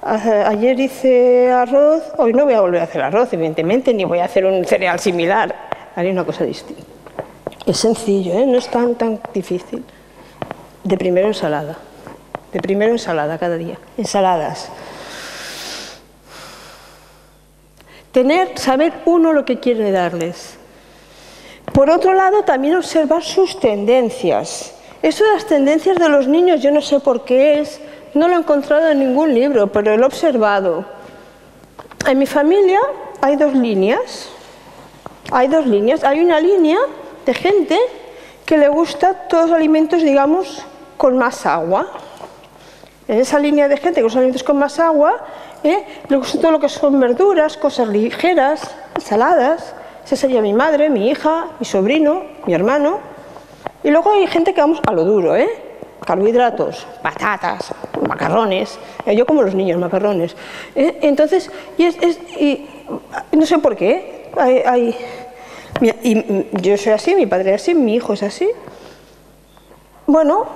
Ayer hice arroz, hoy no voy a volver a hacer arroz, evidentemente, ni voy a hacer un cereal similar, haré una cosa distinta. Es sencillo, no es tan difícil. De primero ensalada cada día, ensaladas. Saber uno lo que quiere darles. Por otro lado, también observar sus tendencias. Eso de las tendencias de los niños, yo no sé por qué es, no lo he encontrado en ningún libro, pero lo he observado. En mi familia hay 2 líneas. Hay una línea de gente que le gusta todos los alimentos, digamos, con más agua. En esa línea de gente que los alimentos con más agua, le gusta todo lo que son verduras, cosas ligeras, ensaladas. Esa sería mi madre, mi hija, mi sobrino, mi hermano. Y luego hay gente que vamos a lo duro, carbohidratos, patatas, macarrones. Yo como los niños, macarrones. Entonces, y no sé por qué. Yo soy así, mi padre es así, mi hijo es así. Bueno,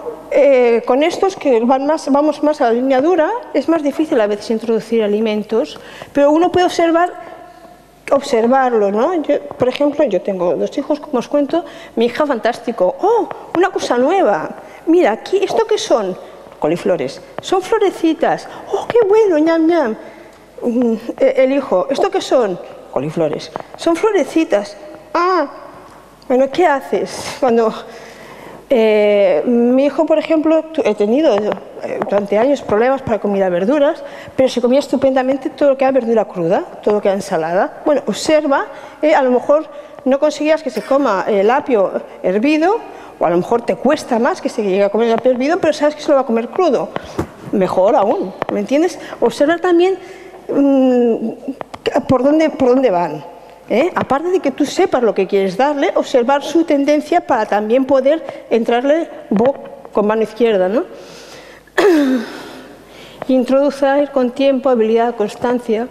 con estos que vamos más a la línea dura, es más difícil a veces introducir alimentos, pero uno puede observarlo, ¿no? Por ejemplo, yo tengo 2 hijos, como os cuento, mi hija fantástico, ¡oh, una cosa nueva! Mira, aquí, ¿esto qué son? Coliflores. Son florecitas, ¡oh, qué bueno, ñam, ñam! El hijo, ¿esto qué son? Coliflores. Son florecitas. Ah, bueno, ¿qué haces cuando...? Mi hijo, por ejemplo, he tenido durante años problemas para comer verduras, pero se comía estupendamente todo lo que era verdura cruda, todo lo que era ensalada. Bueno, observa, a lo mejor no conseguías que se coma el apio hervido, o a lo mejor te cuesta más que se llegue a comer el apio hervido, pero sabes que se lo va a comer crudo. Mejor aún, ¿me entiendes? Observa también por dónde van. Aparte de que tú sepas lo que quieres darle, observar su tendencia para también poder entrarle con mano izquierda, ¿no? Introducir con tiempo, habilidad, constancia.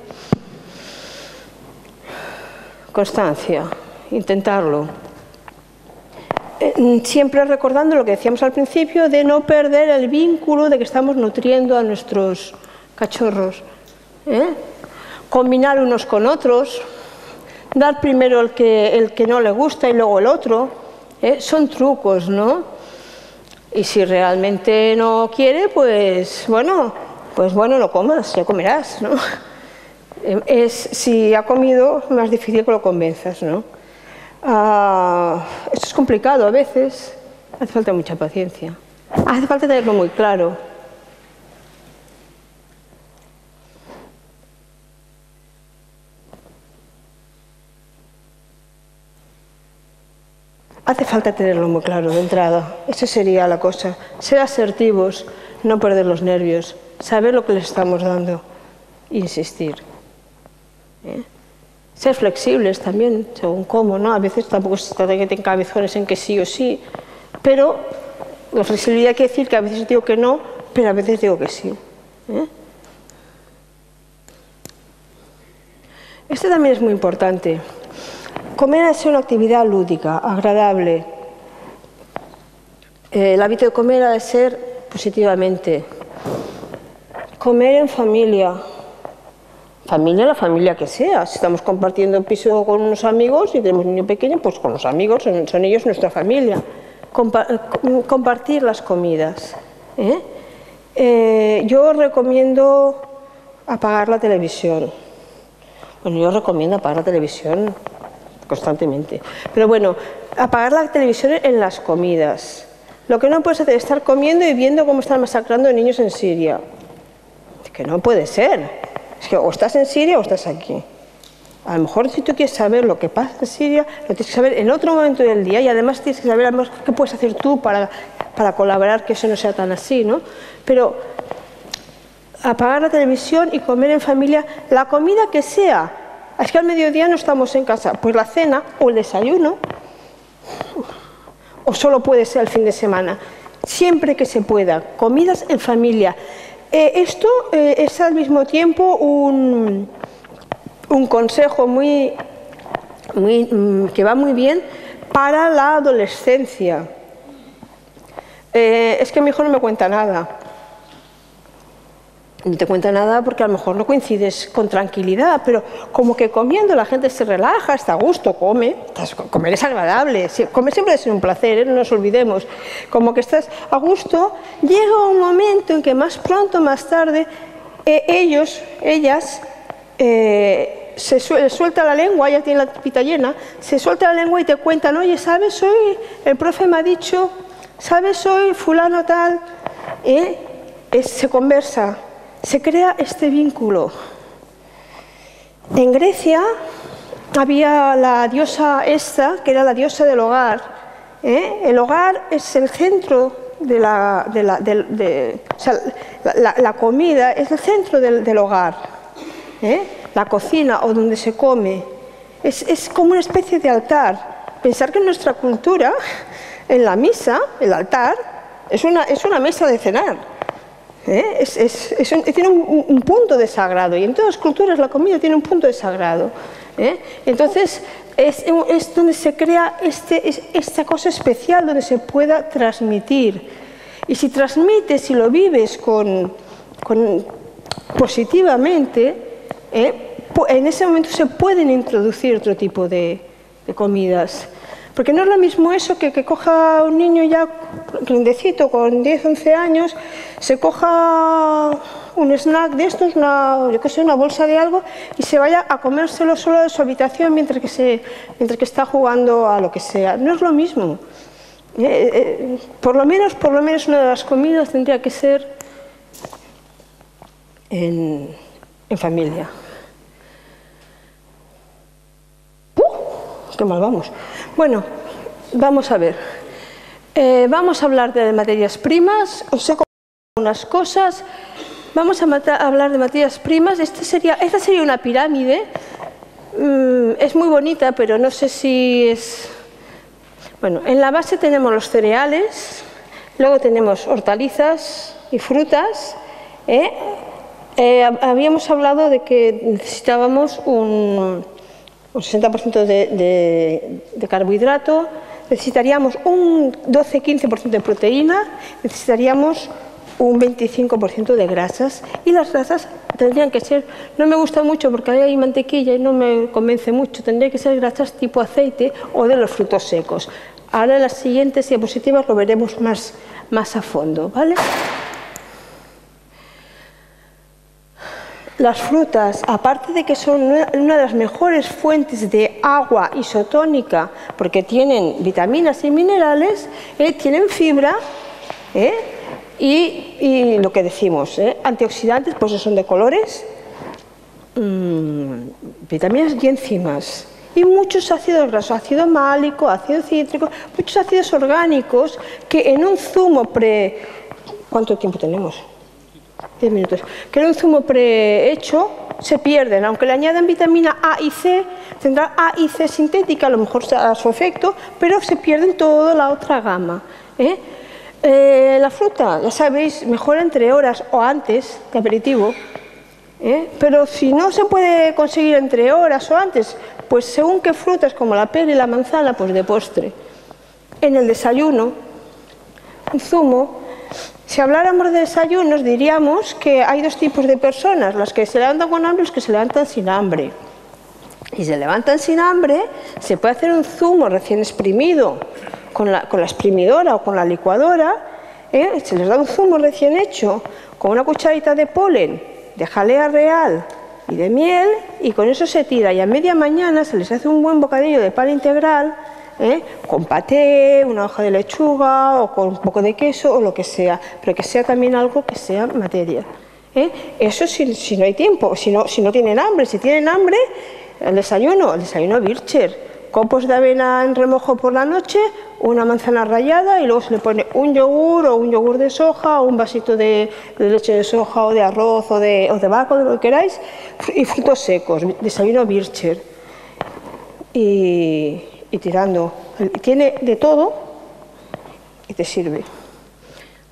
Constancia, intentarlo. Siempre recordando lo que decíamos al principio de no perder el vínculo de que estamos nutriendo a nuestros cachorros. Combinar unos con otros. Dar primero el que no le gusta y luego el otro, son trucos, ¿no? Y si realmente no quiere, pues bueno, no comas, ya comerás, ¿no? Si ha comido, es más difícil que lo convenzas, ¿no? Esto es complicado a veces, hace falta mucha paciencia, hace falta tenerlo muy claro. hace falta tenerlo muy claro de entrada. Esa sería la cosa. Ser asertivos, no perder los nervios, saber lo que les estamos dando, insistir. Ser flexibles también, según cómo, ¿no? A veces tampoco se trata de que tengan cabezones en que sí o sí, pero la flexibilidad quiere decir que a veces digo que no, pero a veces digo que sí. Esto también es muy importante. Comer ha de ser una actividad lúdica, agradable. El hábito de comer ha de ser positivamente. Comer en familia. Familia, la familia que sea. Si estamos compartiendo un piso con unos amigos y tenemos un niño pequeño, pues con los amigos, son ellos nuestra familia. Compartir las comidas. Yo recomiendo apagar la televisión. Bueno, yo recomiendo apagar la televisión constantemente. Pero bueno, apagar la televisión en las comidas. Lo que no puedes hacer es estar comiendo y viendo cómo están masacrando niños en Siria. Es que no puede ser. Es que o estás en Siria o estás aquí. A lo mejor si tú quieres saber lo que pasa en Siria, lo tienes que saber en otro momento del día y además tienes que saber además, qué puedes hacer tú para colaborar que eso no sea tan así, ¿no? Pero apagar la televisión y comer en familia, la comida que sea. Es que al mediodía no estamos en casa, pues la cena o el desayuno, o solo puede ser el fin de semana, siempre que se pueda, comidas en familia. Esto es al mismo tiempo un consejo que va muy bien para la adolescencia. Es que mi hijo no me cuenta nada. No te cuenta nada porque a lo mejor no coincides con tranquilidad, pero como que comiendo la gente se relaja, está a gusto, come. Comer es agradable, comer siempre es un placer, no nos olvidemos. Como que estás a gusto, llega un momento en que más pronto, más tarde, ellas, se suelta la lengua, ya tiene la pita llena, se suelta la lengua y te cuentan, oye, ¿sabes? Hoy el profe me ha dicho, ¿sabes? Hoy fulano tal, se conversa. Se crea este vínculo. En Grecia había la diosa esta, que era la diosa del hogar. El hogar es el centro de la comida es el centro del hogar. La cocina o donde se come. Es como una especie de altar. Pensar que en nuestra cultura, en la misa, el altar, es una mesa de cenar. Tiene un punto de sagrado y en todas las culturas la comida tiene un punto de sagrado. Entonces es donde se crea esta cosa especial donde se pueda transmitir. Y si transmites, si lo vives positivamente, en ese momento se pueden introducir otro tipo de comidas. Porque no es lo mismo eso que coja un niño ya grandecito, con 10, 11 años, se coja un snack de estos, una bolsa de algo, y se vaya a comérselo solo de su habitación mientras que está jugando a lo que sea. No es lo mismo. Por lo menos una de las comidas tendría que ser en familia. ¡Qué mal vamos! Bueno, vamos a ver. Vamos a hablar de materias primas. Os he contado unas cosas. Vamos a hablar de materias primas. Esta sería una pirámide. Es muy bonita, pero no sé si es... Bueno, en la base tenemos los cereales, luego tenemos hortalizas y frutas. Habíamos hablado de que necesitábamos un 60% de carbohidrato, necesitaríamos un 12-15% de proteína, necesitaríamos un 25% de grasas, y las grasas tendrían que ser, no me gusta mucho porque hay mantequilla y no me convence mucho, tendrían que ser grasas tipo aceite o de los frutos secos. Ahora en las siguientes diapositivas lo veremos más a fondo, ¿vale? Las frutas, aparte de que son una de las mejores fuentes de agua isotónica, porque tienen vitaminas y minerales, tienen fibra, y lo que decimos, antioxidantes, pues son de colores, vitaminas y enzimas. y muchos ácidos grasos, ácido málico, ácido cítrico, muchos ácidos orgánicos que en un zumo ¿cuánto tiempo tenemos? 10 minutos. Que en un zumo prehecho se pierden, aunque le añadan vitamina A y C, tendrá A y C sintética, a lo mejor a su efecto, pero se pierden toda la otra gama. La fruta, ya sabéis, mejora entre horas o antes de aperitivo, pero si no se puede conseguir entre horas o antes, pues según qué frutas, como la pera y la manzana, pues de postre. En el desayuno, un zumo. Si habláramos de desayunos, diríamos que hay dos tipos de personas, las que se levantan con hambre y los que se levantan sin hambre. Y si se levantan sin hambre, se puede hacer un zumo recién exprimido con la exprimidora o con la licuadora, se les da un zumo recién hecho con una cucharita de polen, de jalea real y de miel, y con eso se tira, y a media mañana se les hace un buen bocadillo de pan integral, con paté, una hoja de lechuga o con un poco de queso o lo que sea, pero que sea también algo que sea materia. Eso si no hay tiempo, si no tienen hambre. Si tienen hambre, el desayuno Bircher, copos de avena en remojo por la noche, una manzana rallada y luego se le pone un yogur o un yogur de soja o un vasito de leche de soja o de arroz o de vaca, de lo que queráis, y frutos secos, desayuno Bircher. Y tirando. Tiene de todo y te sirve.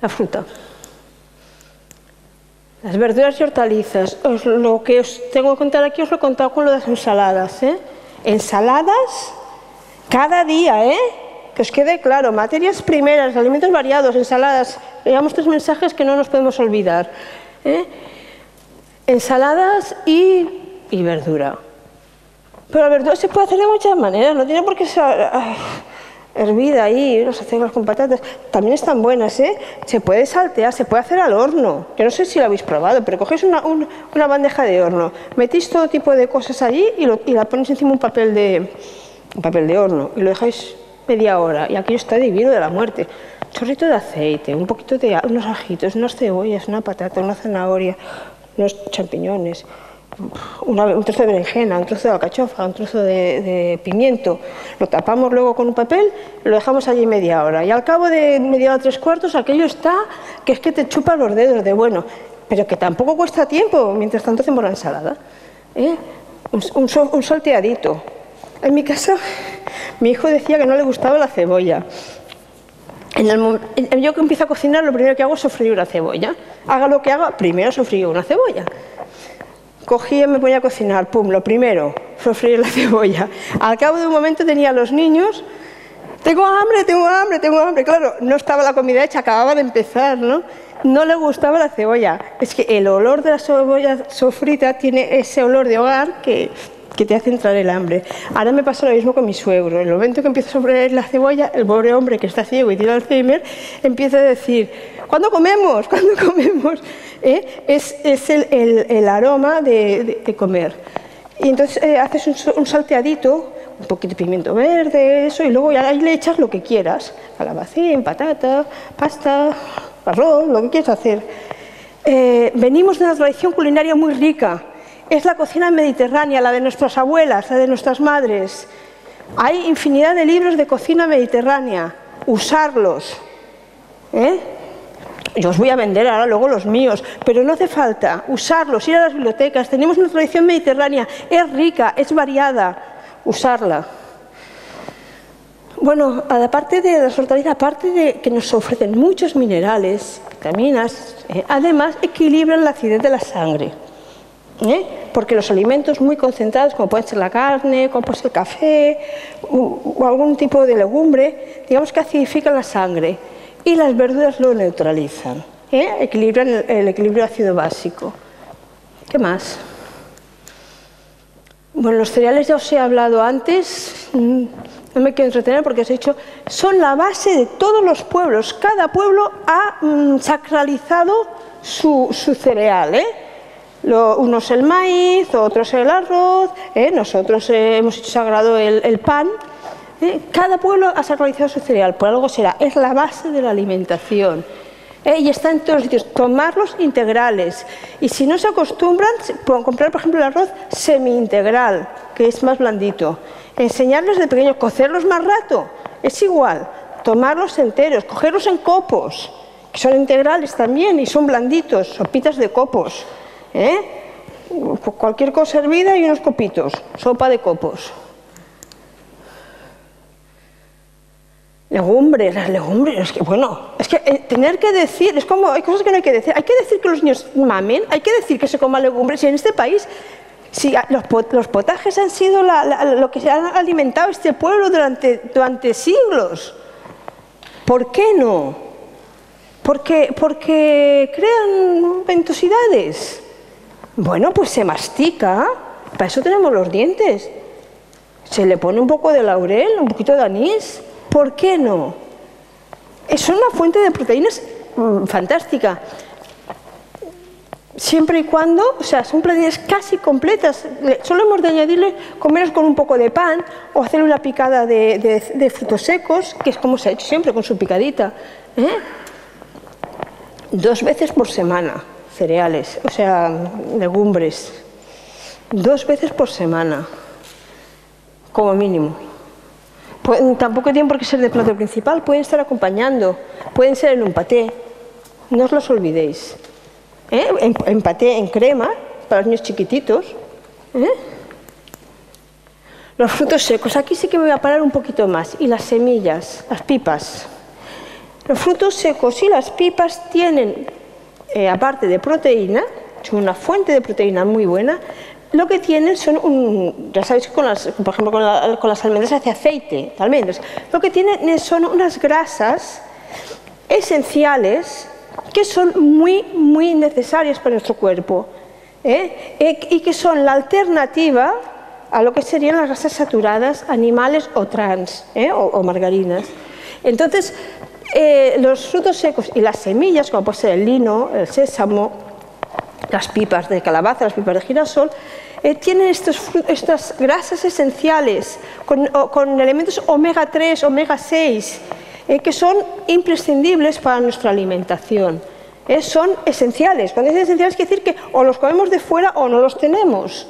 La fruta. Las verduras y hortalizas. Lo que os tengo que contar aquí os lo he contado con lo de las ensaladas. Ensaladas cada día, que os quede claro. Materias primeras, alimentos variados, ensaladas. Veamos 3 mensajes que no nos podemos olvidar. Ensaladas y verdura. Pero la verdura se puede hacer de muchas maneras, no tiene por qué ser hervida ahí, los hacemos con patatas. También están buenas, Se puede saltear, se puede hacer al horno. Yo no sé si lo habéis probado, pero cogéis una bandeja de horno, metéis todo tipo de cosas allí y la ponéis encima un papel de horno y lo dejáis media hora. Y aquí está divino de la muerte. Un chorrito de aceite, un poquito de unos ajitos, unas cebollas, una patata, una zanahoria, unos champiñones, un trozo de berenjena, un trozo de alcachofa, un trozo de pimiento. Lo tapamos luego con un papel y lo dejamos allí media hora. Y al cabo de media hora, 3/4, aquello está que es que te chupa los dedos de bueno. Pero que tampoco cuesta tiempo. Mientras tanto hacemos la ensalada. Un salteadito. En mi casa, mi hijo decía que no le gustaba la cebolla. Yo que empiezo a cocinar, lo primero que hago es sofreír una cebolla. Haga lo que haga, primero sofrío una cebolla. Cogía y me ponía a cocinar, pum, lo primero, sofreír la cebolla. Al cabo de un momento tenía a los niños, tengo hambre, claro, no estaba la comida hecha, acababa de empezar, ¿no? No le gustaba la cebolla. Es que el olor de la cebolla sofrita tiene ese olor de hogar que te hace entrar el hambre. Ahora me pasa lo mismo con mi suegro. En el momento que empiezo a sofreír la cebolla, el pobre hombre que está ciego y tiene Alzheimer, empieza a decir, ¿cuándo comemos? ¿Cuándo comemos? Es el aroma de comer. Y entonces haces un salteadito, un poquito de pimiento verde, eso, y luego ya ahí le echas lo que quieras. Calabacín, patata, pasta, arroz, lo que quieras hacer. Venimos de una tradición culinaria muy rica. Es la cocina mediterránea, la de nuestras abuelas, la de nuestras madres. Hay infinidad de libros de cocina mediterránea. Usarlos. Yo os voy a vender ahora luego los míos, pero no hace falta usarlos, ir a las bibliotecas. Tenemos una tradición mediterránea, es rica, es variada. Usarla. Bueno, aparte de las hortalizas, aparte de que nos ofrecen muchos minerales, vitaminas, además equilibran la acidez de la sangre. Porque los alimentos muy concentrados, como puede ser la carne, como puede ser el café o algún tipo de legumbre, digamos que acidifican la sangre y las verduras lo neutralizan, equilibran el equilibrio ácido básico. ¿Qué más? Bueno, los cereales ya os he hablado antes, no me quiero entretener porque os he dicho, son la base de todos los pueblos. Cada pueblo ha sacralizado su cereal, unos el maíz, otros el arroz, nosotros hemos hecho sagrado el pan. Cada pueblo ha sacralizado su cereal, por algo será, es la base de la alimentación. Y está en todos los sitios. Tomarlos integrales. Y si no se acostumbran, pueden comprar, por ejemplo, el arroz semi-integral, que es más blandito. Enseñarles de pequeños, cocerlos más rato, es igual. Tomarlos enteros, cogerlos en copos, que son integrales también y son blanditos, sopitas de copos. Cualquier cosa hervida y unos copitos, sopa de copos. Legumbres, las legumbres, es que bueno, es que tener que decir, es como, hay cosas que no hay que decir que los niños mamen, hay que decir que se coman legumbres, y en este país, si los potajes han sido lo que se ha alimentado este pueblo durante siglos, ¿por qué no? Porque crean ventosidades. Bueno, pues se mastica, para eso tenemos los dientes, se le pone un poco de laurel, un poquito de anís. ¿Por qué no? Es una fuente de proteínas fantástica. Siempre y cuando, o sea, son proteínas casi completas. Solo hemos de añadirle, comerlas con un poco de pan o hacerle una picada de frutos secos, que es como se ha hecho siempre, con su picadita. 2 veces por semana, cereales, o sea, legumbres. 2 veces por semana, como mínimo. Tampoco tienen por qué ser de plato principal, pueden estar acompañando, pueden ser en un paté, no os los olvidéis. En paté, en crema, para los niños chiquititos. Los frutos secos, aquí sí que me voy a parar un poquito más, y las semillas, las pipas. Los frutos secos y las pipas tienen, aparte de proteína, son una fuente de proteína muy buena. Lo que tienen son, ya sabéis que por ejemplo con las almendras se hace aceite de almendras. Lo que tienen son unas grasas esenciales que son muy, muy necesarias para nuestro cuerpo, y que son la alternativa a lo que serían las grasas saturadas, animales o trans, o margarinas. Entonces, los frutos secos y las semillas, como puede ser el lino, el sésamo, las pipas de calabaza, las pipas de girasol, tienen estas grasas esenciales con elementos omega 3, omega 6, que son imprescindibles para nuestra alimentación. Son esenciales. Cuando dicen esenciales quiere decir que o los comemos de fuera o no los tenemos.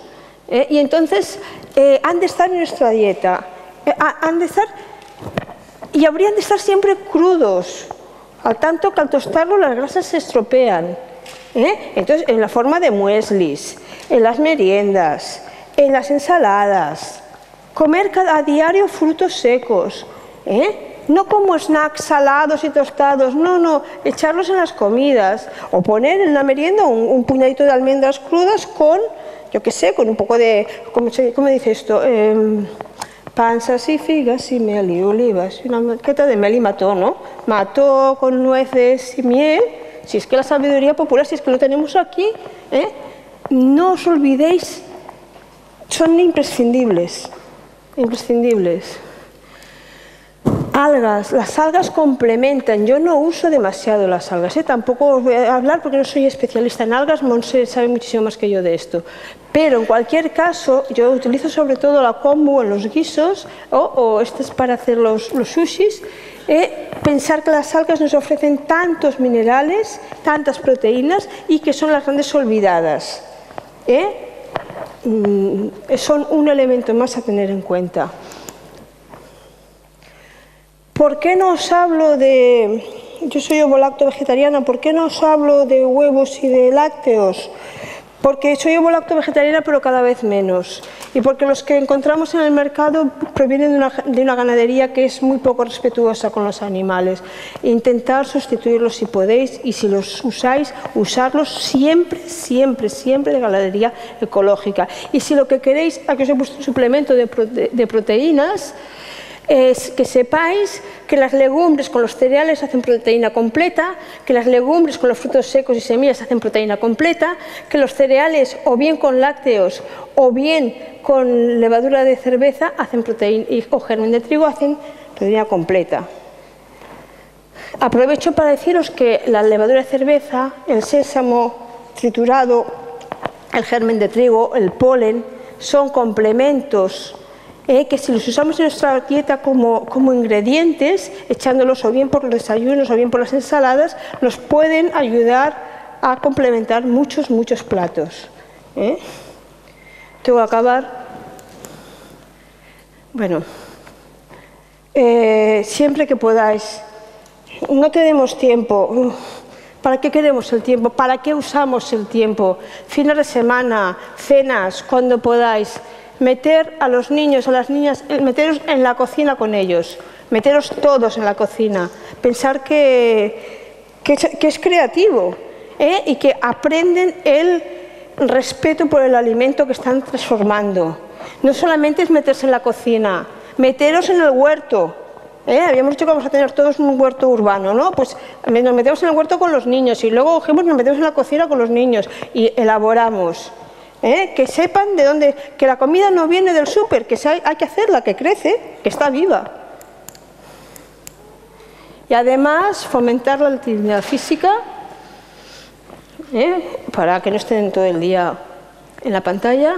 Y entonces han de estar en nuestra dieta. Han de estar, y habrían de estar siempre crudos, al tanto que al tostarlo las grasas se estropean. Entonces, en la forma de mueslis, en las meriendas, en las ensaladas, comer a diario frutos secos, no como snacks salados y tostados, no, echarlos en las comidas, o poner en la merienda un puñadito de almendras crudas con, yo qué sé, con un poco de, ¿cómo dice esto? Panzas y figas y miel y olivas, y una maqueta de miel y mató, ¿no? Mató con nueces y miel. Si es que la sabiduría popular, si es que lo tenemos aquí, no os olvidéis, son imprescindibles, imprescindibles. Algas, las algas complementan, yo no uso demasiado las algas, tampoco os voy a hablar porque no soy especialista en algas, Montse sabe muchísimo más que yo de esto, pero en cualquier caso yo utilizo sobre todo la kombu en los guisos o estas para hacer los sushis. Pensar que las algas nos ofrecen tantos minerales, tantas proteínas y que son las grandes olvidadas. Son un elemento más a tener en cuenta. ¿Por qué no os hablo de... Yo soy ovolacto vegetariana, ¿por qué no os hablo de huevos y de lácteos? Porque soy ovolacto vegetariana, pero cada vez menos. Y porque los que encontramos en el mercado provienen de una ganadería que es muy poco respetuosa con los animales. Intentar sustituirlos si podéis, y si los usáis, usarlos siempre, siempre, siempre de ganadería ecológica. Y si lo que queréis, aquí os he puesto un suplemento de proteínas, es que sepáis que las legumbres con los cereales hacen proteína completa, que las legumbres con los frutos secos y semillas hacen proteína completa, que los cereales o bien con lácteos o bien con levadura de cerveza hacen proteína, o germen de trigo hacen proteína completa. Aprovecho para deciros que la levadura de cerveza, el sésamo triturado, el germen de trigo, el polen, son complementos que si los usamos en nuestra dieta como ingredientes, echándolos o bien por los desayunos o bien por las ensaladas, nos pueden ayudar a complementar muchos platos. Tengo que acabar. Bueno, siempre que podáis, no tenemos tiempo. ¿Para qué queremos el tiempo? ¿Para qué usamos el tiempo? Fines de semana, cenas, cuando podáis. Meter a los niños, a las niñas, meteros en la cocina con ellos, meteros todos en la cocina, pensar que es creativo y que aprenden el respeto por el alimento que están transformando. No solamente es meterse en la cocina, meteros en el huerto. Habíamos dicho que vamos a tener todos un huerto urbano, ¿no? Pues nos metemos en el huerto con los niños y luego cogemos, nos metemos en la cocina con los niños y elaboramos. Que sepan de dónde, que la comida no viene del súper, que hay que hacerla, que crece, que está viva. Y además fomentar la actividad física, para que no estén todo el día en la pantalla.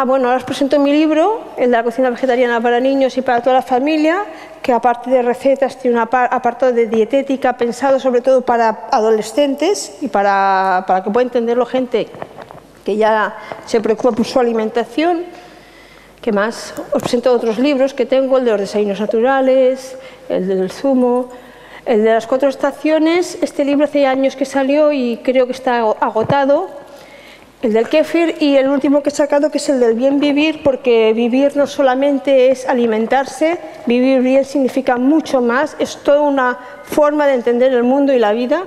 Bueno, ahora os presento mi libro, el de la cocina vegetariana para niños y para toda la familia, que aparte de recetas tiene un apartado de dietética pensado sobre todo para adolescentes y para que pueda entenderlo gente que ya se preocupa por su alimentación. ¿Qué más? Os presento otros libros que tengo, el de los desayunos naturales, el del zumo, el de las 4 estaciones. Este libro hace años que salió y creo que está agotado. El del kéfir y el último que he sacado, que es el del bien vivir, porque vivir no solamente es alimentarse, vivir bien significa mucho más, es toda una forma de entender el mundo y la vida.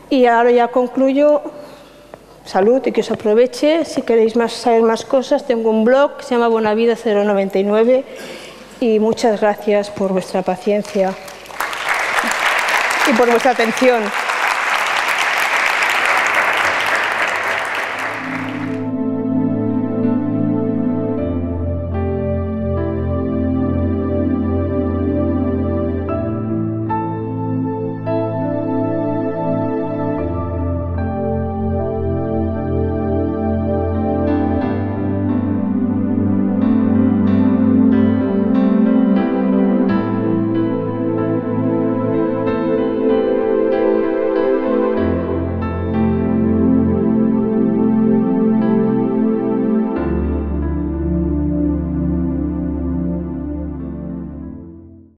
Y ahora ya concluyo. Salud y que os aproveche. Si queréis saber más cosas, tengo un blog que se llama Bonavida 099 y muchas gracias por vuestra paciencia y por vuestra atención.